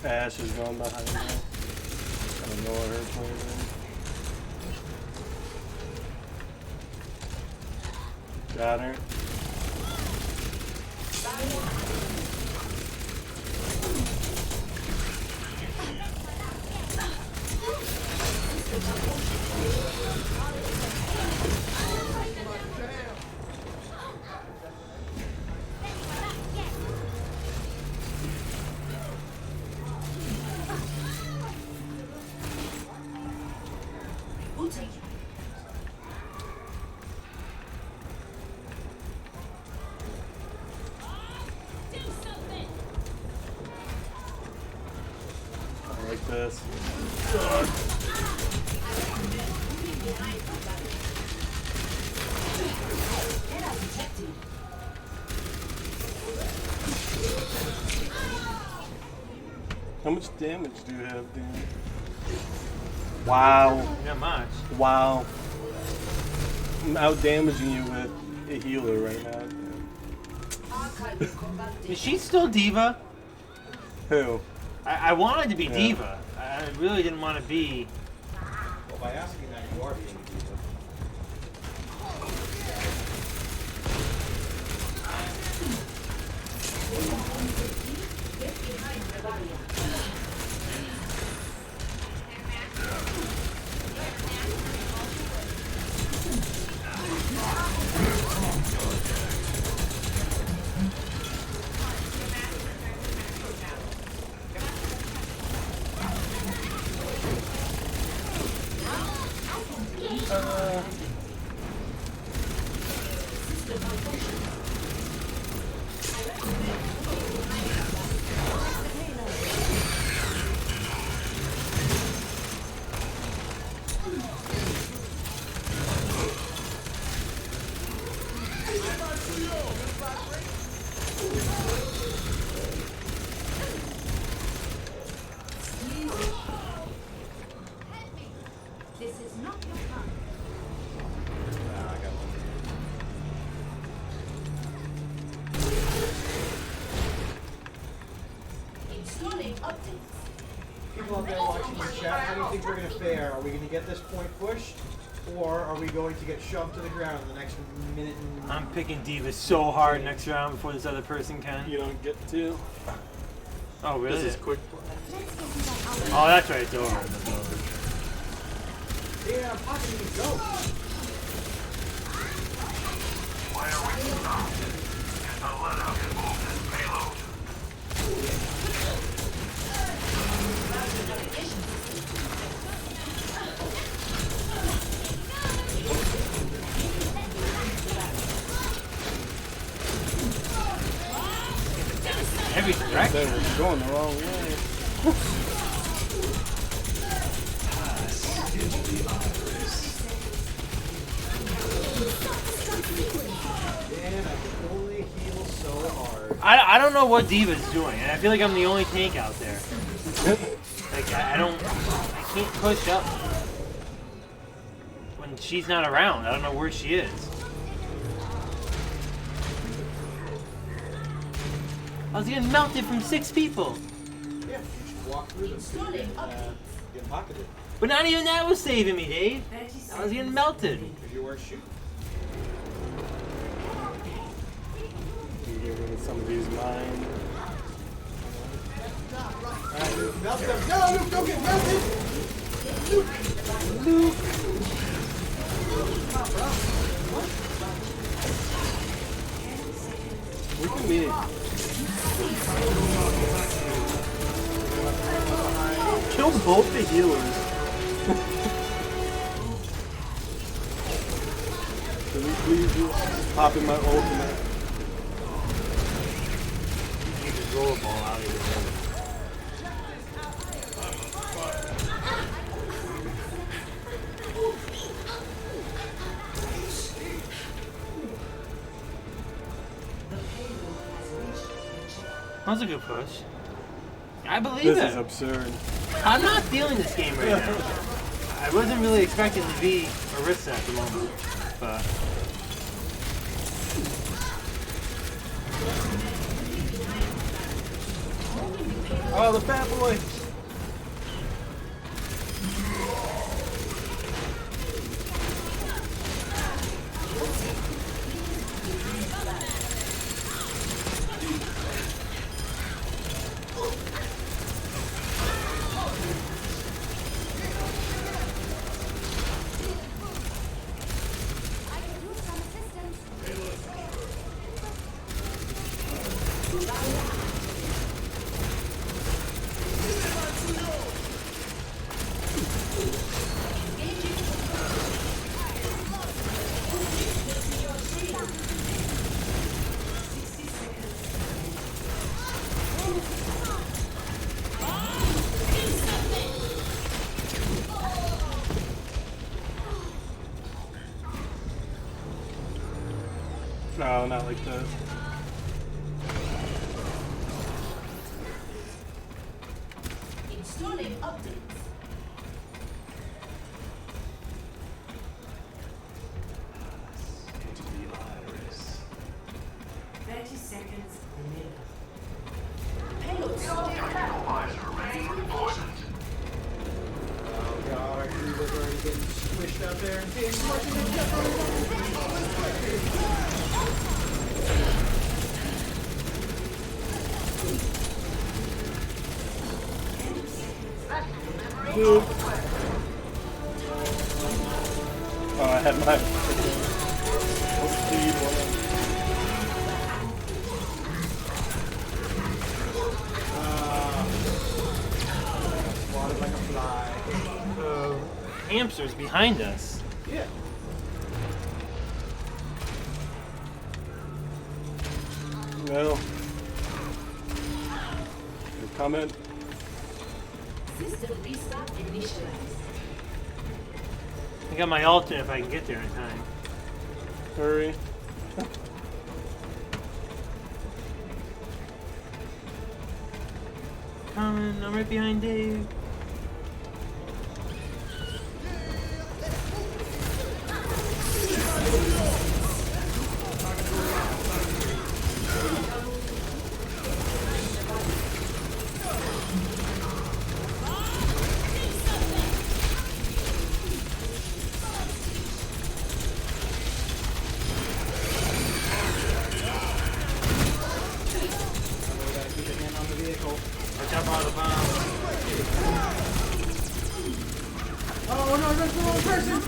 Speaker 3: Ash is going behind me. I don't know what her plan is. Got her. I like this. How much damage do you have, Dan? Wow.
Speaker 1: Not much.
Speaker 3: Wow. I'm out damaging you with a healer right now.
Speaker 1: Is she still Diva?
Speaker 3: Who?
Speaker 1: I wanted to be
Speaker 3: Yeah.
Speaker 1: Diva. I really didn't want to be.
Speaker 2: Well, by asking that, you are being diva.
Speaker 5: This is not your time. Installing updates.
Speaker 2: People out there watching the chat, how do you think we're going to fare? Are we going to get this point pushed? Or are we going to get shoved to the ground in the next minute and...
Speaker 1: I'm picking Diva so hard next round before this other person can.
Speaker 3: You don't get to.
Speaker 1: Oh, really?
Speaker 3: This is quick.
Speaker 1: Oh, that's right. It's over. It's over.
Speaker 2: Yeah, possibly go.
Speaker 1: Heavy direct.
Speaker 3: That was going the wrong way.
Speaker 2: Man, I can only heal so hard.
Speaker 1: I don't know what Diva's doing, and I feel like I'm the only tank out there. Like I can't push up when she's not around. I don't know where she is. I was getting melted from 6 people,
Speaker 2: Yeah, you should walk through them so you get pocketed.
Speaker 1: but not even that was saving me, Dave. I was getting melted.
Speaker 2: Because you weren't shooting.
Speaker 3: You get rid of some of these mine.
Speaker 2: Alright, Luke, melt them. No, Luke, don't get melted!
Speaker 3: Look at me. Kill both the healers. Can we please just pop in my ultimate?
Speaker 1: You just roll a ball out of here. That was a good push. I believe
Speaker 3: This
Speaker 1: it.
Speaker 3: is absurd.
Speaker 1: I'm not feeling this game right now. I wasn't really expecting to be Orisa at the moment, but
Speaker 3: Oh, the fat boy.
Speaker 5: I can use some assistance.
Speaker 3: No, not like this.
Speaker 5: Installing updates.
Speaker 2: Oh god, our Griever's already getting squished out there and being smushed to death.
Speaker 3: Boop. Oh, I had my speed one.
Speaker 2: Swatted like a fly.
Speaker 1: Hamsters behind us.
Speaker 2: Yeah.
Speaker 3: No. You're coming.
Speaker 5: System restart initialized.
Speaker 1: I got my ult if I can get there in time.
Speaker 3: Hurry.
Speaker 1: Coming, I'm right behind Dave.
Speaker 2: We gotta keep a hand on the vehicle.
Speaker 1: Watch out for the bomb.
Speaker 2: Oh no, that's the wrong person!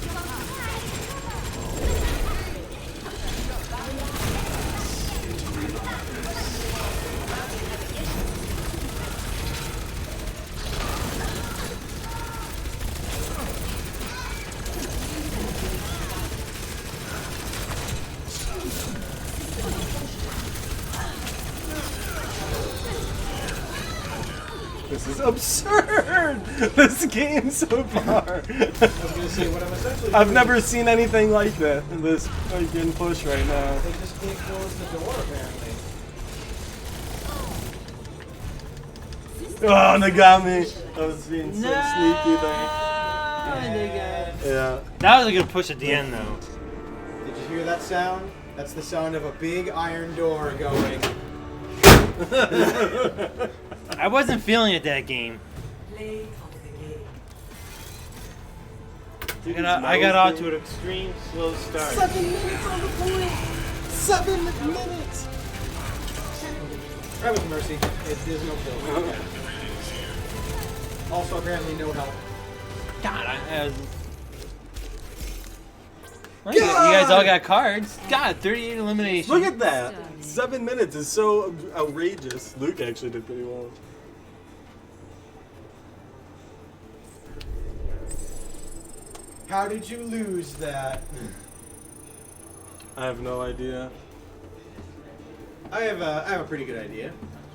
Speaker 3: This is absurd! This game so far.
Speaker 2: I was gonna say what I'm essentially
Speaker 3: I've
Speaker 2: doing
Speaker 3: never
Speaker 2: is
Speaker 3: seen anything like that. This freaking push right now.
Speaker 2: they just can't close the door apparently.
Speaker 3: Oh, they got me. I was being so sneaky there. Yeah.
Speaker 1: That was a good push at the end, though.
Speaker 2: Did you hear that sound? That's the sound of a big iron door going.
Speaker 1: I wasn't feeling it that game. I got out to an extreme slow start.
Speaker 3: 7 minutes on the point. 7 minutes.
Speaker 2: Try with mercy. There's no kill. Also, apparently, no help.
Speaker 1: God, I was... Well, you guys all got cards. God, 38 elimination.
Speaker 3: Look at that. 7 minutes is so outrageous. Luke actually did pretty well.
Speaker 2: How did you lose that?
Speaker 3: I have no idea.
Speaker 2: I have a pretty good idea,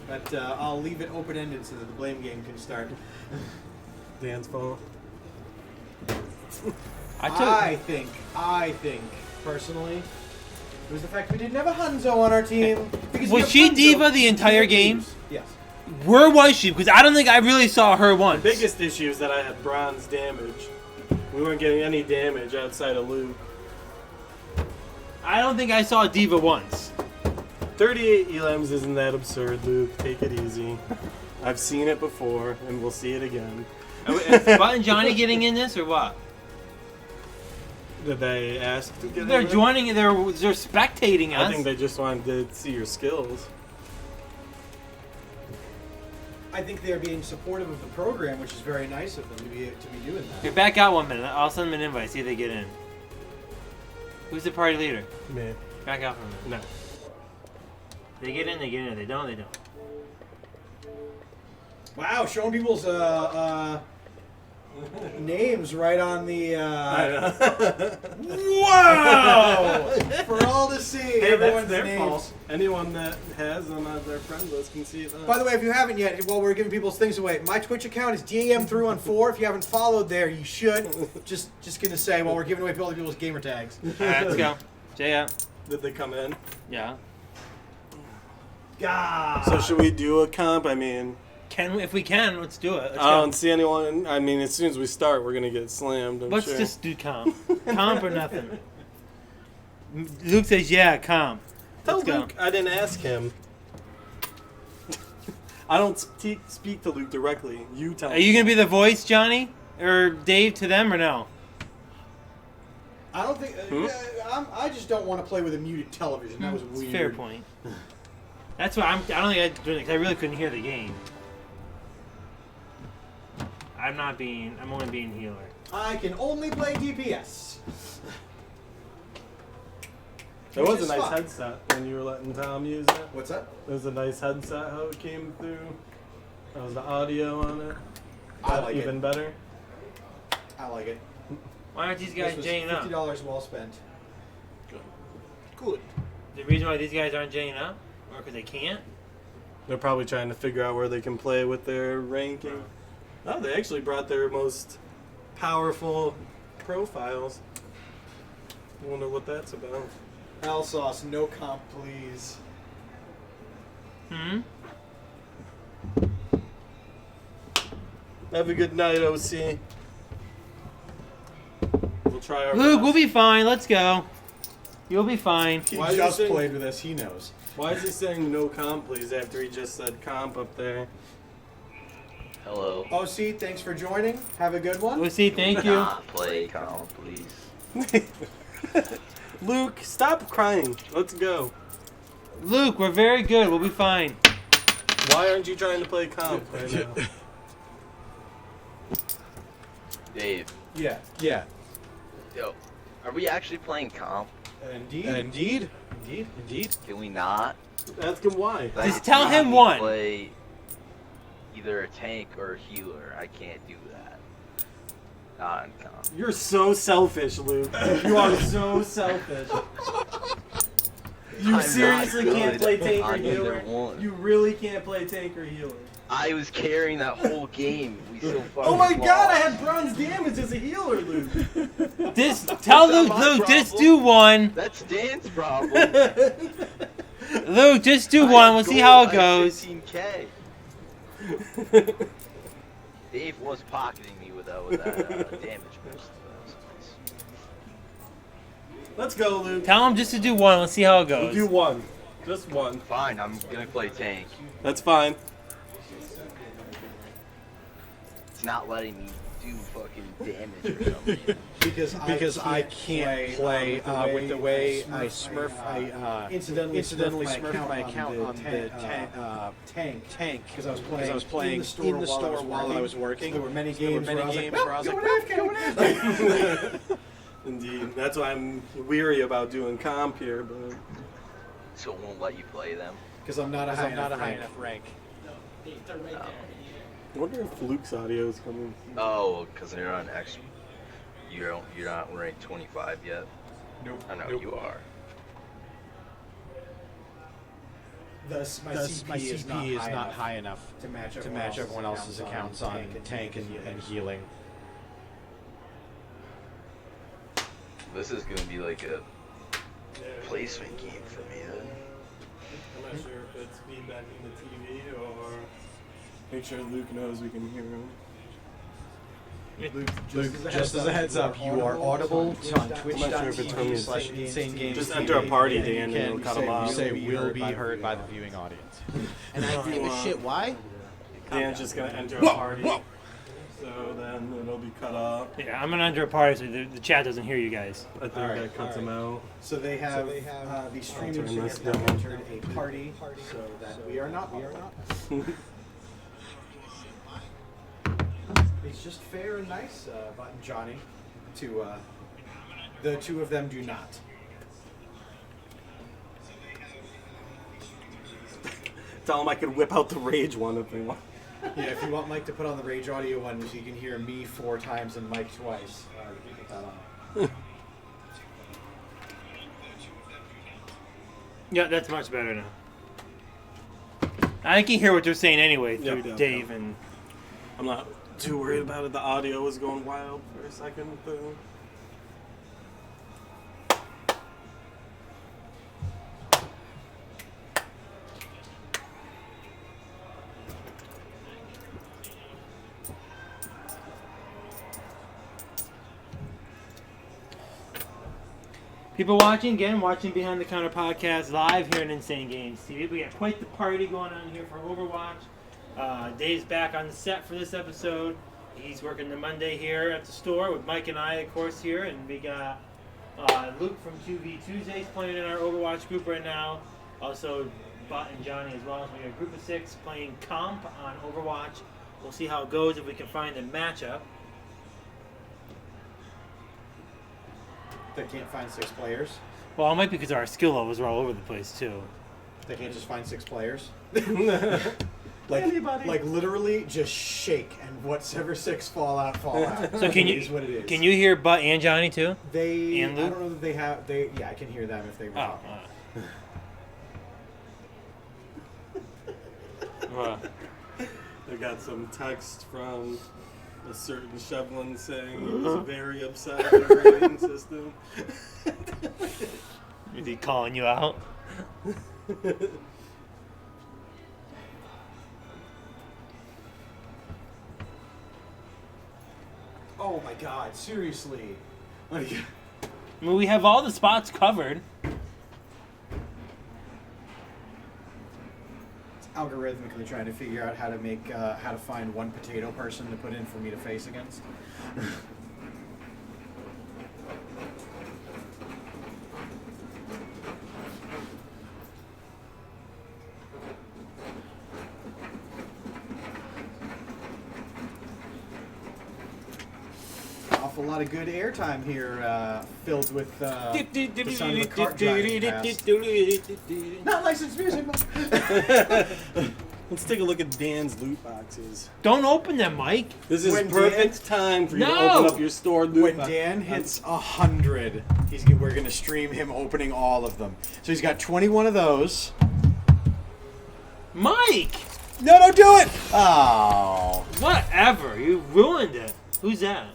Speaker 2: but I'll leave it open-ended so that the blame game can start.
Speaker 3: Dan's fault.
Speaker 2: I think, personally, it was the fact we didn't have a Hanzo on our team. Because we
Speaker 1: Was
Speaker 2: have
Speaker 1: she
Speaker 2: Hanzo,
Speaker 1: diva the
Speaker 2: we
Speaker 1: entire
Speaker 2: can't
Speaker 1: game?
Speaker 2: lose. Yes.
Speaker 1: Where was she? Because I don't think I really saw her once.
Speaker 3: The biggest issue is that I had bronze damage. We weren't getting any damage outside of Luke.
Speaker 1: I don't think I saw Diva once.
Speaker 3: 38 elims isn't that absurd, Luke. Take it easy. I've seen it before, and we'll see it again.
Speaker 1: Is Butt and Johnny getting in this or what?
Speaker 3: Did they ask to get
Speaker 1: They're
Speaker 3: in?
Speaker 1: joining. They're spectating us.
Speaker 3: I think they just wanted to see your skills.
Speaker 2: I think they're being supportive of the program, which is very nice of them to be doing that.
Speaker 1: Here, back out 1 minute. I'll send them an invite. See if they get in. Who's the party leader?
Speaker 3: Me.
Speaker 1: Back out for a minute.
Speaker 3: No.
Speaker 1: They get in. They get in. If they don't, they don't.
Speaker 2: Wow, showing people's names right on the.
Speaker 3: I know.
Speaker 2: Wow! For all to see.
Speaker 3: Hey,
Speaker 2: everyone's
Speaker 3: that's their
Speaker 2: names.
Speaker 3: fault. Anyone that has them on their friend list can see it.
Speaker 2: By the way, if you haven't yet, while we're giving people's things away, my Twitch account is DAM314. If you haven't followed there, you should. Just gonna say while we're giving away all the people's gamer tags.
Speaker 1: All right, let's go. Jay out.
Speaker 3: Did they come in?
Speaker 1: Yeah.
Speaker 2: God.
Speaker 3: So should we do a comp? I mean,
Speaker 1: If we can, let's do it. Let's
Speaker 3: I
Speaker 1: go.
Speaker 3: don't see anyone. I mean, as soon as we start, we're gonna get slammed. I'm
Speaker 1: Let's
Speaker 3: sure.
Speaker 1: just do comp. Comp or nothing. Luke says, yeah, comp.
Speaker 3: Tell
Speaker 1: Let's go.
Speaker 3: Luke I didn't ask him. I don't speak to Luke directly. You tell
Speaker 1: Are you
Speaker 3: him.
Speaker 1: going to be the voice, Johnny? Or Dave to them or no?
Speaker 2: I don't think. I just don't want to play with a muted television. That was
Speaker 1: It's
Speaker 2: weird.
Speaker 1: a fair point. That's why I don't think I'd do it because I really couldn't hear the game. I'm only being healer.
Speaker 2: I can only play DPS.
Speaker 3: There was
Speaker 2: Which
Speaker 3: a
Speaker 2: is
Speaker 3: nice
Speaker 2: fun.
Speaker 3: headset when you were letting Tom use it.
Speaker 2: What's that?
Speaker 3: It was a nice headset how it came through. That was the audio on it.
Speaker 2: I like
Speaker 3: even
Speaker 2: it.
Speaker 3: better.
Speaker 2: I like it.
Speaker 1: Why aren't these guys
Speaker 2: This was
Speaker 1: jaying up?
Speaker 2: $50 well spent. Good.
Speaker 1: The reason why these guys aren't jaying up? Or because they can't?
Speaker 3: They're probably trying to figure out where they can play with their ranking. Oh, they actually brought their most powerful profiles. I wonder what that's about.
Speaker 2: Alsauce, no comp, please.
Speaker 1: Hmm?
Speaker 3: Have a good night, OC. We'll try our
Speaker 1: Luke,
Speaker 3: best.
Speaker 1: we'll be fine. Let's go. You'll be fine.
Speaker 2: He
Speaker 3: Why is
Speaker 2: just
Speaker 3: he saying-
Speaker 2: played with us. He knows.
Speaker 3: Why is he saying no comp, please, after he just said comp up there?
Speaker 6: Hello.
Speaker 2: OC, thanks for joining. Have a good one.
Speaker 1: We'll see. Thank you.
Speaker 6: Not play comp, please.
Speaker 3: Luke, stop crying. Let's go.
Speaker 1: Luke, we're very good. We'll be fine.
Speaker 3: Why aren't you trying to play comp right now?
Speaker 6: Dave,
Speaker 2: Yeah.
Speaker 4: Yeah.
Speaker 6: yo, are we actually playing comp?
Speaker 2: Indeed.
Speaker 4: Indeed.
Speaker 2: Indeed.
Speaker 4: Indeed.
Speaker 6: Can we not?
Speaker 3: Ask him why.
Speaker 1: Just
Speaker 6: I
Speaker 1: tell him
Speaker 6: usually
Speaker 1: one.
Speaker 6: Play either a tank or a healer. I can't do that. Not in comp.
Speaker 3: You're so selfish, Luke. You are so selfish. You
Speaker 6: I'm
Speaker 3: seriously
Speaker 6: not
Speaker 3: can't
Speaker 6: good
Speaker 3: play tank or
Speaker 6: on either
Speaker 3: healer.
Speaker 6: one.
Speaker 3: You really can't play tank or healer.
Speaker 6: I was carrying that whole game. We so fucking
Speaker 3: Oh my god, I
Speaker 6: lost.
Speaker 3: had bronze damage as a healer, Luke.
Speaker 1: Tell
Speaker 6: That's
Speaker 1: Luke,
Speaker 6: not my
Speaker 1: Luke, just
Speaker 6: problem.
Speaker 1: do one.
Speaker 6: That's Dan's problem.
Speaker 1: Luke, just do
Speaker 6: I
Speaker 1: one.
Speaker 6: had
Speaker 1: We'll see
Speaker 6: gold,
Speaker 1: how
Speaker 6: I
Speaker 1: it
Speaker 6: had
Speaker 1: goes.
Speaker 6: 15K. Dave was pocketing me with that damage boost.
Speaker 3: Let's go, Luke.
Speaker 1: Tell him just to do one. Let's see how it
Speaker 3: We'll
Speaker 1: goes.
Speaker 3: do one. Just one.
Speaker 6: Fine, I'm gonna play tank.
Speaker 3: That's fine.
Speaker 6: It's not letting me do fucking damage or something.
Speaker 2: Because
Speaker 4: I can't play with the way I smurf. I
Speaker 2: incidentally
Speaker 4: smurfed my account on the tank
Speaker 2: because I was playing in the store while I was working. There were many games where I was like,
Speaker 3: Indeed. That's why I'm weary about doing comp here, but
Speaker 6: So it won't let you play them.
Speaker 2: because I'm not a high enough rank.
Speaker 6: No.
Speaker 3: I wonder if Luke's audio is coming.
Speaker 6: Oh, because you're on X. You're not ranked 25 yet.
Speaker 2: Nope.
Speaker 6: I know you are.
Speaker 2: Thus, my
Speaker 4: My
Speaker 2: CP
Speaker 4: CP is not high enough
Speaker 2: to match
Speaker 4: everyone else's accounts on tank and healing.
Speaker 6: This is gonna be like a placement game for me then.
Speaker 3: I'm not sure if it's feedbacking the TV or make sure Luke knows we can hear him.
Speaker 2: Luke,
Speaker 4: Just as a heads up, you are audible on twitch.tv/insanegames.
Speaker 3: Just enter a party, Dan, and it'll cut them off.
Speaker 4: You say will be heard by the viewing audience.
Speaker 7: And I give a shit why?
Speaker 3: Dan's just gonna enter a party. So then it'll be cut off.
Speaker 1: Yeah, I'm gonna enter a party so the chat doesn't hear you guys.
Speaker 3: I think that cuts them out.
Speaker 2: So they have the streamers
Speaker 3: turn this
Speaker 2: have
Speaker 3: down.
Speaker 2: entered a party so that we are not. It's just fair and nice, Butt and Johnny. To the two of them do not.
Speaker 3: Tell them I can whip out the rage one if they want.
Speaker 2: Yeah, if you want Mike to put on the Rage Audio one, so you can hear me 4 times and Mike twice, you can put that on.
Speaker 1: Yeah, that's much better now. I can hear what they're saying anyway through
Speaker 3: Yep.
Speaker 1: Dave and.
Speaker 3: I'm not too worried about it. The audio was going wild for a second. Though.
Speaker 1: People watching Behind the Counter podcast live here in Insane Games TV. We got quite the party going on here for Overwatch. Dave's back on the set for this episode. He's working the Monday here at the store with Mike and I, of course, here. And we got Luke from 2v Tuesdays playing in our Overwatch group right now. Also, Butt and Johnny as well. So we got a group of 6 playing comp on Overwatch. We'll see how it goes if we can find a matchup.
Speaker 2: They can't find 6 players.
Speaker 1: Well, it might be because our skill levels are all over the place, too.
Speaker 2: They can't just find 6 players.
Speaker 3: Anybody.
Speaker 2: Like literally just shake and whatever 6 fall out.
Speaker 1: So can you
Speaker 2: is what it is.
Speaker 1: can you hear Butt and Johnny, too?
Speaker 2: They
Speaker 1: And
Speaker 2: I
Speaker 1: Luke?
Speaker 2: don't know that they have yeah, I can hear them if they were
Speaker 1: Oh.
Speaker 2: talking.
Speaker 3: I got some text from a certain Chevlin saying he was very upset with the rating system.
Speaker 1: Is he calling you out?
Speaker 2: Oh my god, seriously. Like,
Speaker 1: I mean, we have all the spots covered.
Speaker 2: algorithmically trying to figure out how to make how to find one potato person to put in for me to face against. Awful lot of good airtime here, filled with the sound of a cart driving past. Not licensed music.
Speaker 3: Let's take a look at Dan's loot boxes.
Speaker 1: Don't open them, Mike.
Speaker 3: This is
Speaker 2: When
Speaker 3: perfect time for you to
Speaker 1: No!
Speaker 3: open up your stored loot
Speaker 2: When
Speaker 3: box.
Speaker 2: Dan hits 100, we're gonna stream him opening all of them. So he's got 21 of those.
Speaker 1: Mike!
Speaker 2: No, don't do it! Oh.
Speaker 1: Whatever. You ruined it. Who's that?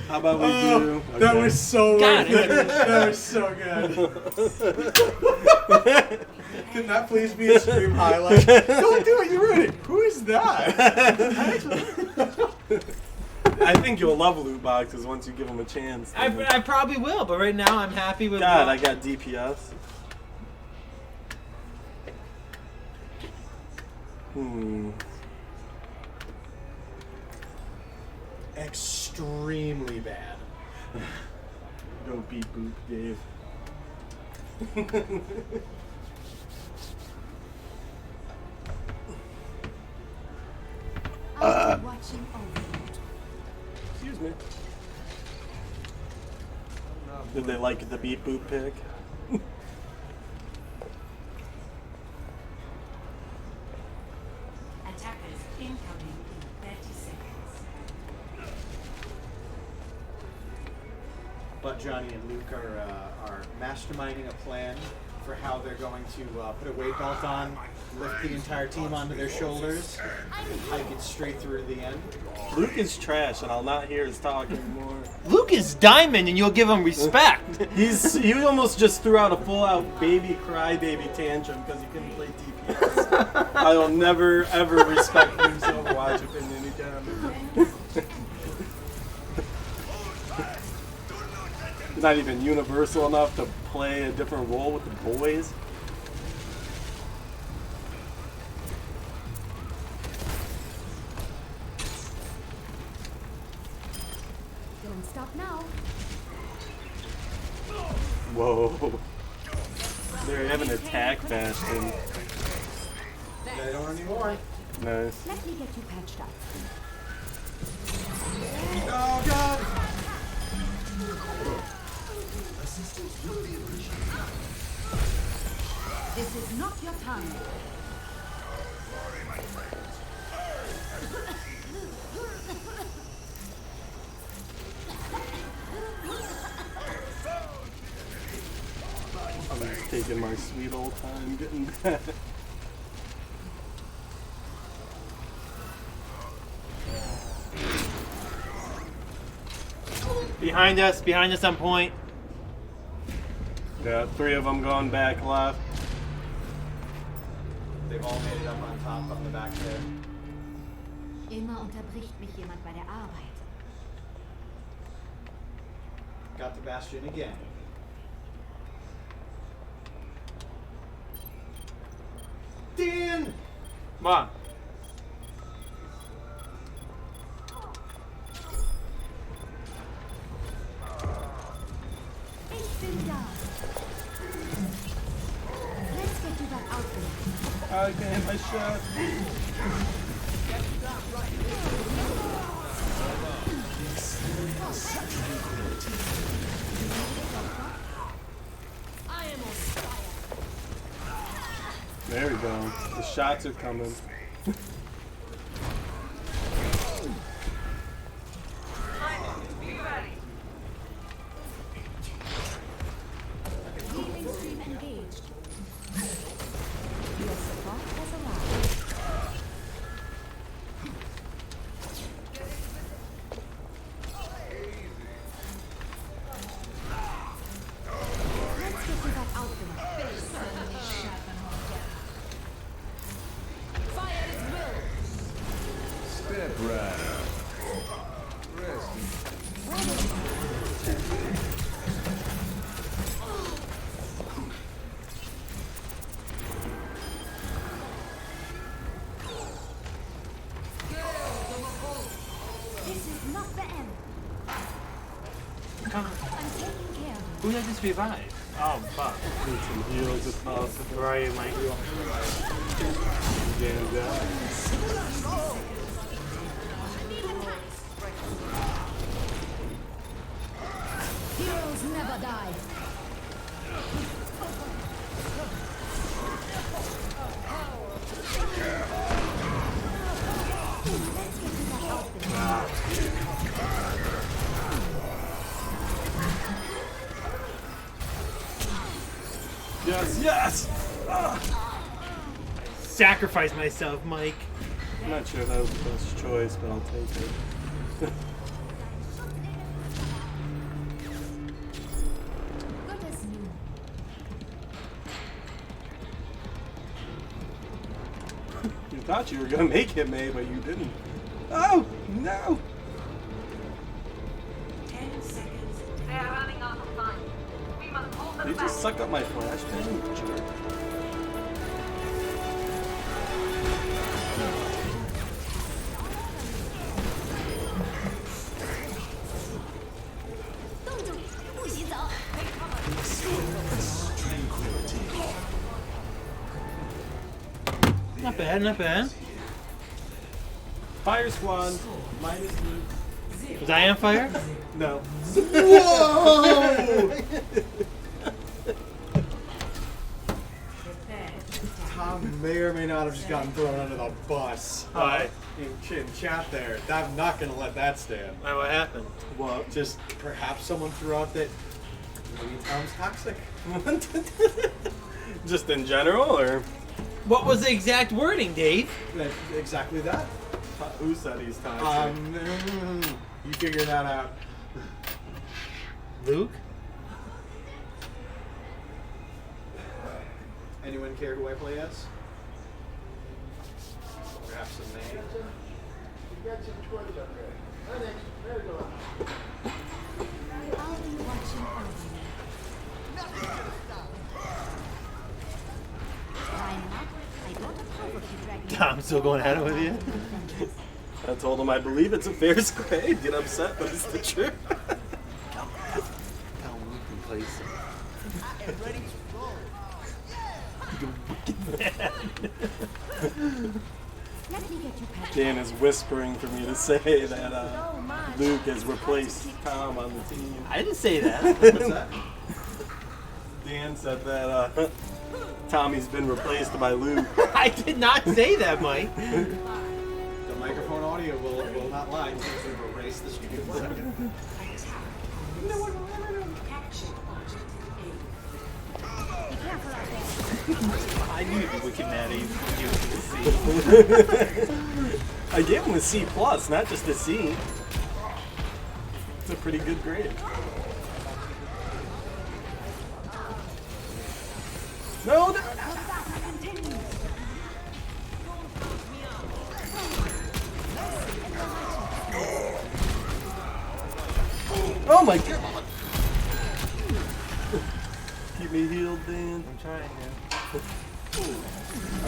Speaker 3: How about we do?
Speaker 2: That
Speaker 3: okay.
Speaker 2: was so
Speaker 1: God,
Speaker 2: worth it. That was so good. Can that please be a stream highlight? Don't do it, you ruined it. Who is that?
Speaker 3: I think you'll love loot boxes once you give them a chance.
Speaker 1: I probably will, but right now I'm happy with
Speaker 3: God,
Speaker 1: what-
Speaker 3: I got DPS.
Speaker 2: Extremely bad.
Speaker 3: Don't beat Boop, Dave.
Speaker 5: I'll be watching Overwatch.
Speaker 3: Excuse me. Did they like the beat Boop pick?
Speaker 5: Attackers incoming in 30 seconds.
Speaker 2: But Johnny and Luke are masterminding a plan for how they're going to put a weight belt on, lift the entire team onto their shoulders, and hike it straight through to the end.
Speaker 3: Luke is trash, and I'll not hear his talk anymore.
Speaker 1: Luke is diamond, and you'll give him respect.
Speaker 3: He almost just threw out a full-out baby crybaby tantrum because he couldn't play DPS. I will never ever respect Luke's Overwatch opinion again. He's not even universal enough to play a different role with the boys.
Speaker 5: Don't stop now.
Speaker 3: Whoa. They have an attack bastion.
Speaker 2: They don't anymore.
Speaker 3: Nice.
Speaker 5: Let me get you patched up.
Speaker 2: Oh god!
Speaker 5: This is not your time.
Speaker 3: I'm just taking my sweet old time getting back.
Speaker 1: Behind us on point.
Speaker 3: Yeah, 3 of them going back left.
Speaker 2: They've all made it up on top on the back there.
Speaker 5: Immer unterbricht mich jemand bei der Arbeit.
Speaker 2: Got the bastion again. Dan!
Speaker 1: Come on.
Speaker 5: Ich bin da. Let's get you back out there.
Speaker 3: I can hit my shot. There we go. The shots are coming.
Speaker 5: Healing stream engaged. Your support has arrived. Let's get you back out there. Fire at will.
Speaker 8: Step right up. Rest in
Speaker 5: This is not the end.
Speaker 1: Come on.
Speaker 5: I'm taking care of you.
Speaker 1: Who did I just revive? Oh, fuck.
Speaker 3: Need some heals if possible.
Speaker 1: Where are you, Mike?
Speaker 3: Again, down.
Speaker 5: Heroes never die. Let's get you back out there.
Speaker 3: Yes, yes!
Speaker 1: Sacrifice myself, Mike.
Speaker 3: I'm not sure that was the best choice, but I'll take it.
Speaker 5: Good as new.
Speaker 3: You thought you were gonna make it, May, but you didn't. Oh, no!
Speaker 5: 10 seconds.
Speaker 9: They are running out of time. We must hold them
Speaker 3: You
Speaker 9: back.
Speaker 3: just sucked up my flashbang? Jerk.
Speaker 1: Not bad, not bad.
Speaker 3: Fire squad, minus me.
Speaker 1: Was I on fire?
Speaker 3: No.
Speaker 2: Whoa! Tom may or may not have just gotten thrown under the bus.
Speaker 1: Why?
Speaker 2: In chat there. I'm not going to let that stand.
Speaker 1: Why, what happened?
Speaker 2: Well, just perhaps someone threw out that maybe Tom's toxic.
Speaker 3: Just in general, or
Speaker 1: What was the exact wording, Dave?
Speaker 2: Exactly that.
Speaker 3: who said he's toxic?
Speaker 2: You figure that out.
Speaker 1: Luke?
Speaker 2: Anyone care who I play as? Perhaps a name.
Speaker 5: I'll be watching over you. Reinhard, I don't approve of you dragging
Speaker 1: Tom's still going at it with you?
Speaker 3: I told him I believe it's a fair square. Get upset, but it's the truth.
Speaker 1: Tom, Luke can play some.
Speaker 5: Let me get you past.
Speaker 3: Dan is whispering for me to say that Luke has replaced Tom on the team.
Speaker 1: I didn't say that.
Speaker 2: What's that?
Speaker 3: Dan said that Tommy's been replaced by Luke.
Speaker 1: I did not say that, Mike.
Speaker 2: The microphone audio will not lie. It's going to erase the stream in a second.
Speaker 5: Be careful out there.
Speaker 1: I knew you'd be wicked mad at you when you were going to see.
Speaker 3: I gave him a C+, not just a C. It's a pretty good grade. No, no. Oh my god! Keep me healed, Dan.
Speaker 1: I'm trying to.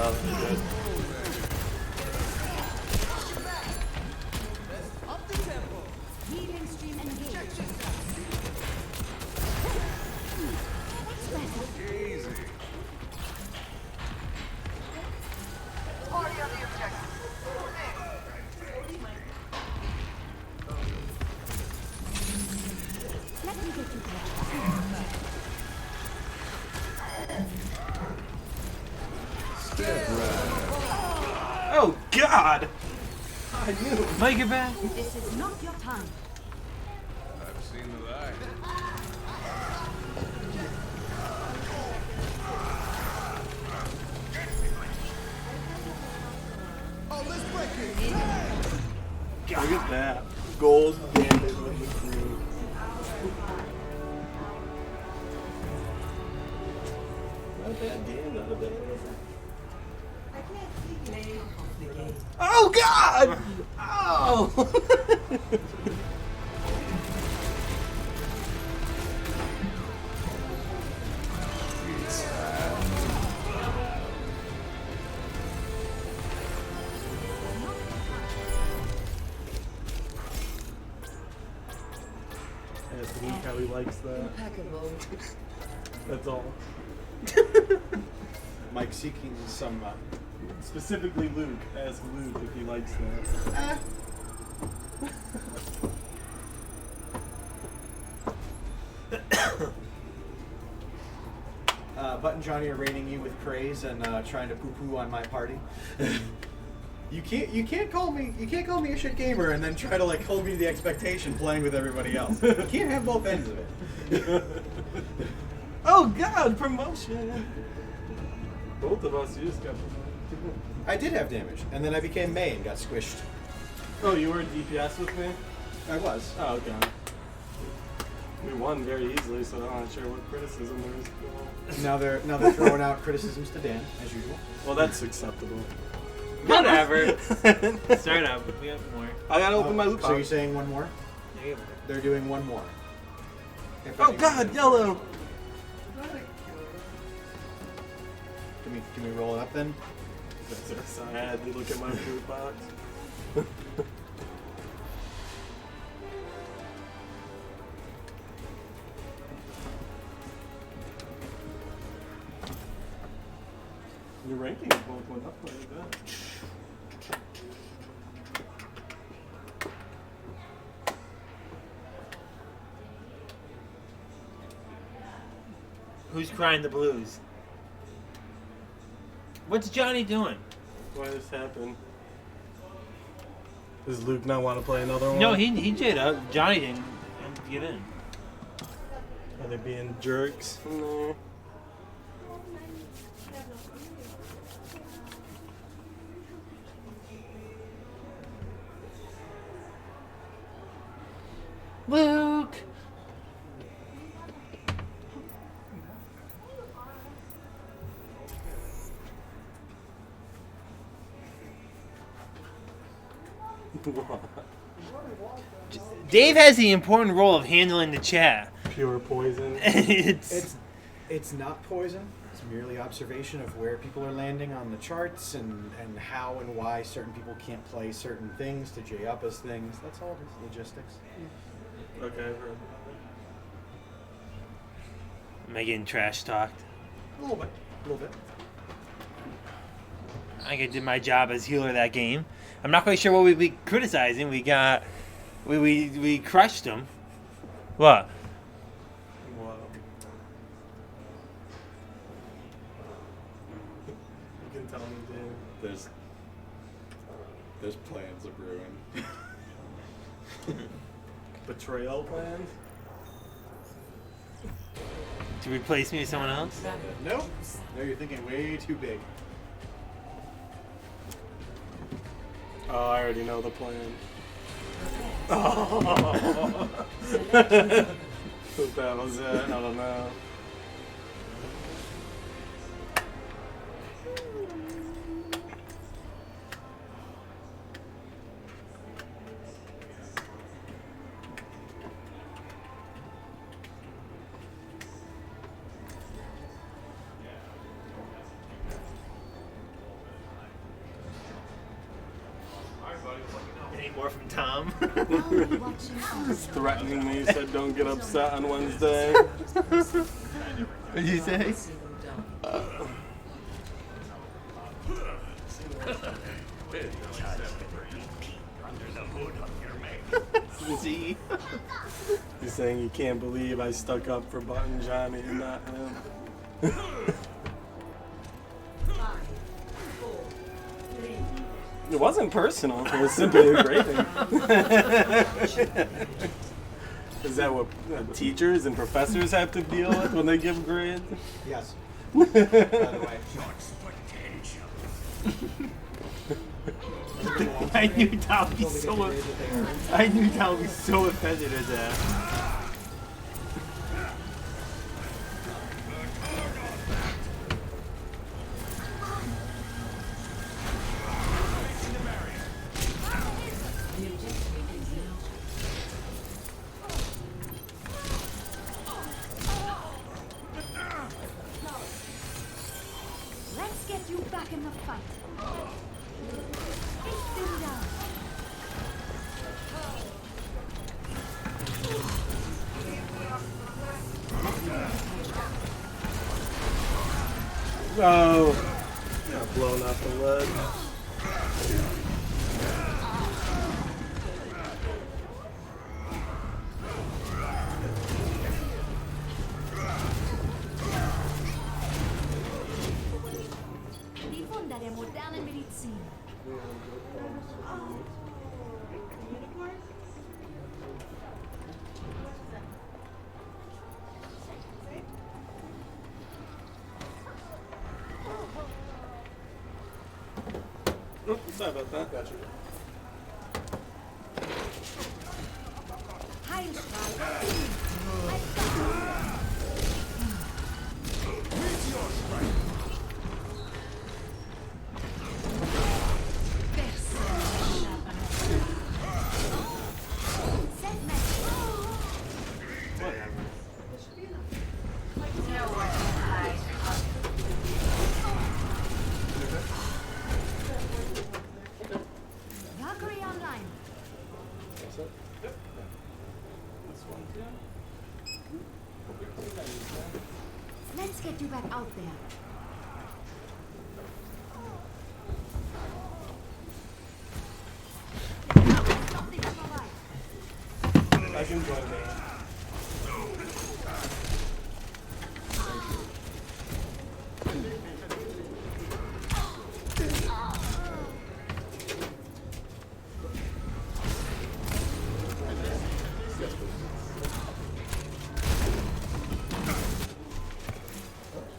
Speaker 3: Oh, good.
Speaker 5: Healing stream engaged.
Speaker 8: Easy.
Speaker 9: Party on the objective.
Speaker 5: Let me get you past.
Speaker 8: Step right.
Speaker 3: Oh god! I knew.
Speaker 1: Mike, you're back.
Speaker 5: This is not your time.
Speaker 8: I've seen the light.
Speaker 3: Look at that. Gold banded with the crew. Not bad, Dan. Not bad. Oh god! Oh! Ask Luke how he likes that. That's all.
Speaker 2: Mike seeking some.
Speaker 3: Specifically Luke. Ask Luke if he likes that.
Speaker 2: Butt and Johnny are rating you with praise and trying to poo-poo on my party. You can't call me a shit gamer and then try to like hold me to the expectation playing with everybody else. You can't have both ends of it.
Speaker 3: Oh god, promotion! Both of us just got promoted.
Speaker 2: I did have damage, and then I became May and got squished.
Speaker 3: Oh, you were DPS with me?
Speaker 2: I was.
Speaker 3: Oh, okay. We won very easily, so I'm not sure what criticism there is.
Speaker 2: Now they're throwing out criticisms to Dan as usual.
Speaker 3: Well, that's acceptable.
Speaker 1: Whatever. Start up. We have more.
Speaker 3: I gotta open my loot
Speaker 2: So you're
Speaker 3: box.
Speaker 2: saying one more?
Speaker 1: Yeah,
Speaker 2: They're doing one more. If
Speaker 3: Oh
Speaker 2: anyone-
Speaker 3: god, yellow!
Speaker 2: Can we roll it up then?
Speaker 3: That's so I had to look at my loot box. Your rankings both went up quite a bit.
Speaker 1: Who's crying the blues? What's Johnny doing?
Speaker 3: Why this happened? Does Luke not want to play another one?
Speaker 1: No, he did. Johnny didn't get in.
Speaker 3: Are they being jerks in there?
Speaker 1: Luke. Dave has the important role of handling the chat.
Speaker 3: Pure poison.
Speaker 2: It's not poison. It's merely observation of where people are landing on the charts and how and why certain people can't play certain things to J up as things. That's all it is. Logistics.
Speaker 3: Okay, I've heard.
Speaker 1: Am I getting trash talked?
Speaker 2: A little bit. A little bit.
Speaker 1: I think I did my job as healer that game. I'm not quite sure what we'd be criticizing. We crushed them. What?
Speaker 3: Wow. You can tell me, Dave.
Speaker 4: There's plans of ruin.
Speaker 3: Betrayal plans?
Speaker 1: To replace me with someone else?
Speaker 2: Nope. No, you're thinking way too big.
Speaker 3: Oh, I already know the plan. If that was it, I don't know.
Speaker 1: Any more from Tom?
Speaker 3: Just threatening me, said don't get upset on Wednesday.
Speaker 1: What did you say? See?
Speaker 3: He's saying you can't believe I stuck up for Butt and Johnny and not him. It wasn't personal. It was simply a grading. Is that what teachers and professors have to deal with when they give grades?
Speaker 2: Yes. By the way.
Speaker 1: I knew Tom would be so. I knew Tom would be so offended at that.
Speaker 5: Let's get you back in the fight. Take them down.
Speaker 3: Oh, got blown off the ledge.
Speaker 5: Die Wunder der modernen Medizin.
Speaker 3: Oh, sorry about that. Gotcha.
Speaker 5: Heilstrahl. Valkyrie online. Let's get you back out there.
Speaker 3: I can join me.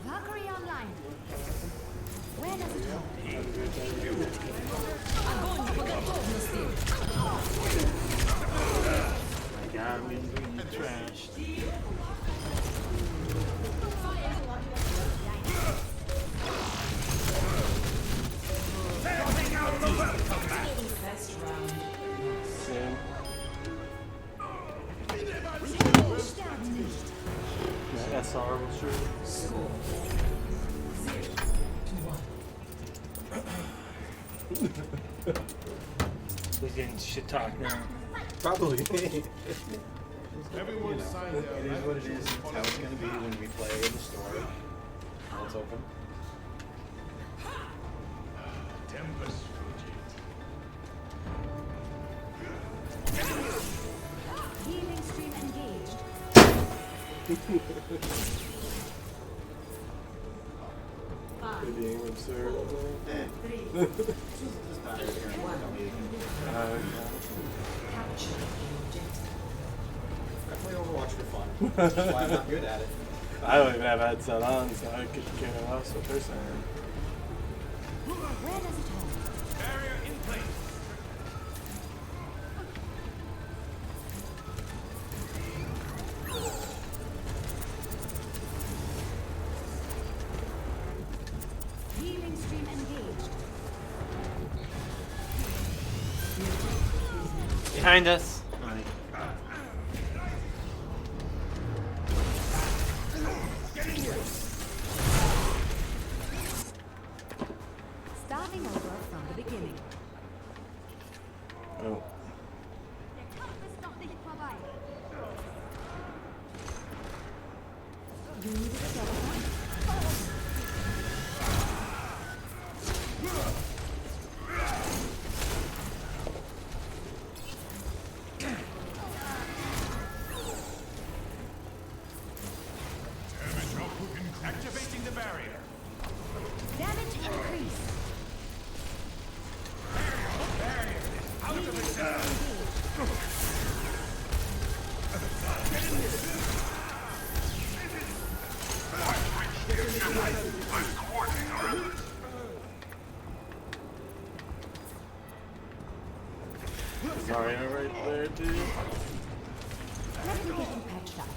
Speaker 5: Valkyrie online. Where does it go?
Speaker 1: My God. I'm getting trashed.
Speaker 3: Same. Yeah, SR will sure.
Speaker 1: Who's getting shit talk now?
Speaker 3: Probably.
Speaker 8: Everyone sign
Speaker 4: It is what it is. It's how it's going to be when we play in the store. Now it's open.
Speaker 8: Tempest
Speaker 5: Healing stream engaged.
Speaker 3: They're being absurd.
Speaker 4: I play Overwatch for fun. That's why I'm not good at it.
Speaker 3: I don't even have a headset on, so I could care less what they're saying.
Speaker 5: Where does it hold?
Speaker 8: barrier in place.
Speaker 5: Healing stream engaged.
Speaker 1: Behind us.
Speaker 5: Starting over from the beginning.
Speaker 3: Oh.
Speaker 5: Der Kampf ist noch nicht vorbei. You need a shoulder?
Speaker 8: Damage output activating the barrier.
Speaker 5: Damage increase.
Speaker 8: Out of existence.
Speaker 3: Zarya right there, too.
Speaker 5: Let me get you patched up.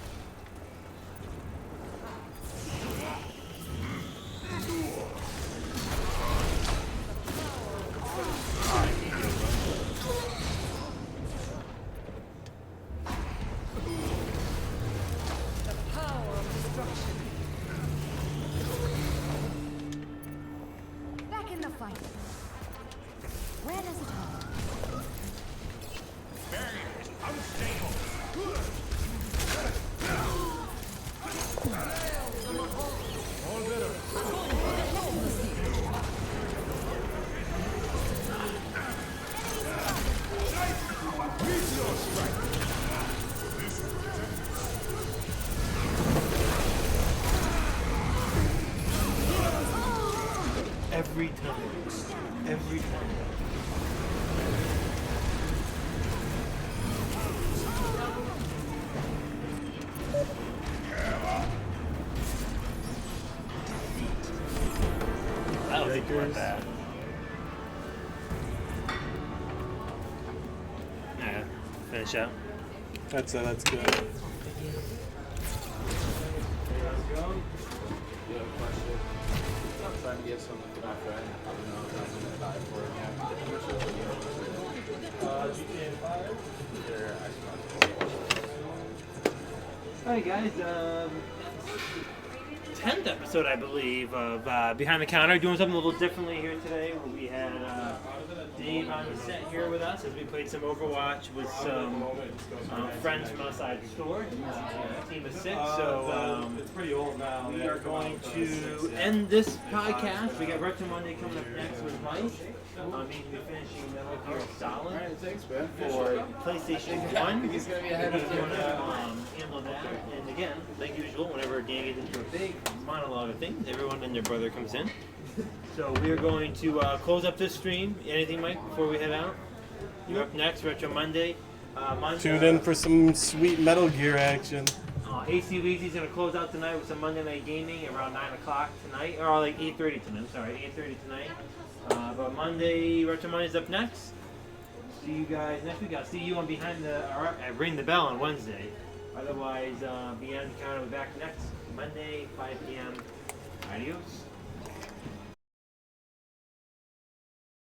Speaker 5: Back in the fight. Where does it hold?
Speaker 8: Barrier is unstable. All better. Meteor strike.
Speaker 1: Every time. Every time. That was
Speaker 3: Breakers.
Speaker 1: bad. Yeah, finish up.
Speaker 3: That's good.
Speaker 2: You have a question? I'm trying to get something for my friend. I don't know if I'm going to buy for him. GTA 5?
Speaker 1: Alright guys, 10th episode I believe of Behind the Counter, doing something a little differently here today. We had Dave on the set here with us as we played some Overwatch with some friends from outside the store, a team of 6. So
Speaker 3: it's pretty old now.
Speaker 1: we are going to end this podcast. We got Retro Monday coming up next with Mike. He's going to be finishing Metal Gear Solid
Speaker 2: Thanks, man.
Speaker 1: for PlayStation 1.
Speaker 2: He's going to be
Speaker 1: And
Speaker 2: ahead
Speaker 1: he's
Speaker 2: of
Speaker 1: going
Speaker 2: you.
Speaker 1: to handle that. And again, like usual, whenever Dan gets into a big monologue of things, everyone and their brother comes in. So we are going to close up this stream. Anything, Mike, before we head out? You're up next, Retro Monday.
Speaker 3: Tune in for some sweet Metal Gear action.
Speaker 1: AC Weezy's going to close out tonight with some Monday Night Gaming around 9 o'clock tonight. Or like 8:30 tonight. I'm sorry, 8:30 tonight. But Monday, Retro Monday's up next. see you guys next week. I'll see you on Behind the Ring the Bell on Wednesday. Otherwise, Beyond the Counter will be back next Monday, 5 p.m. Adios.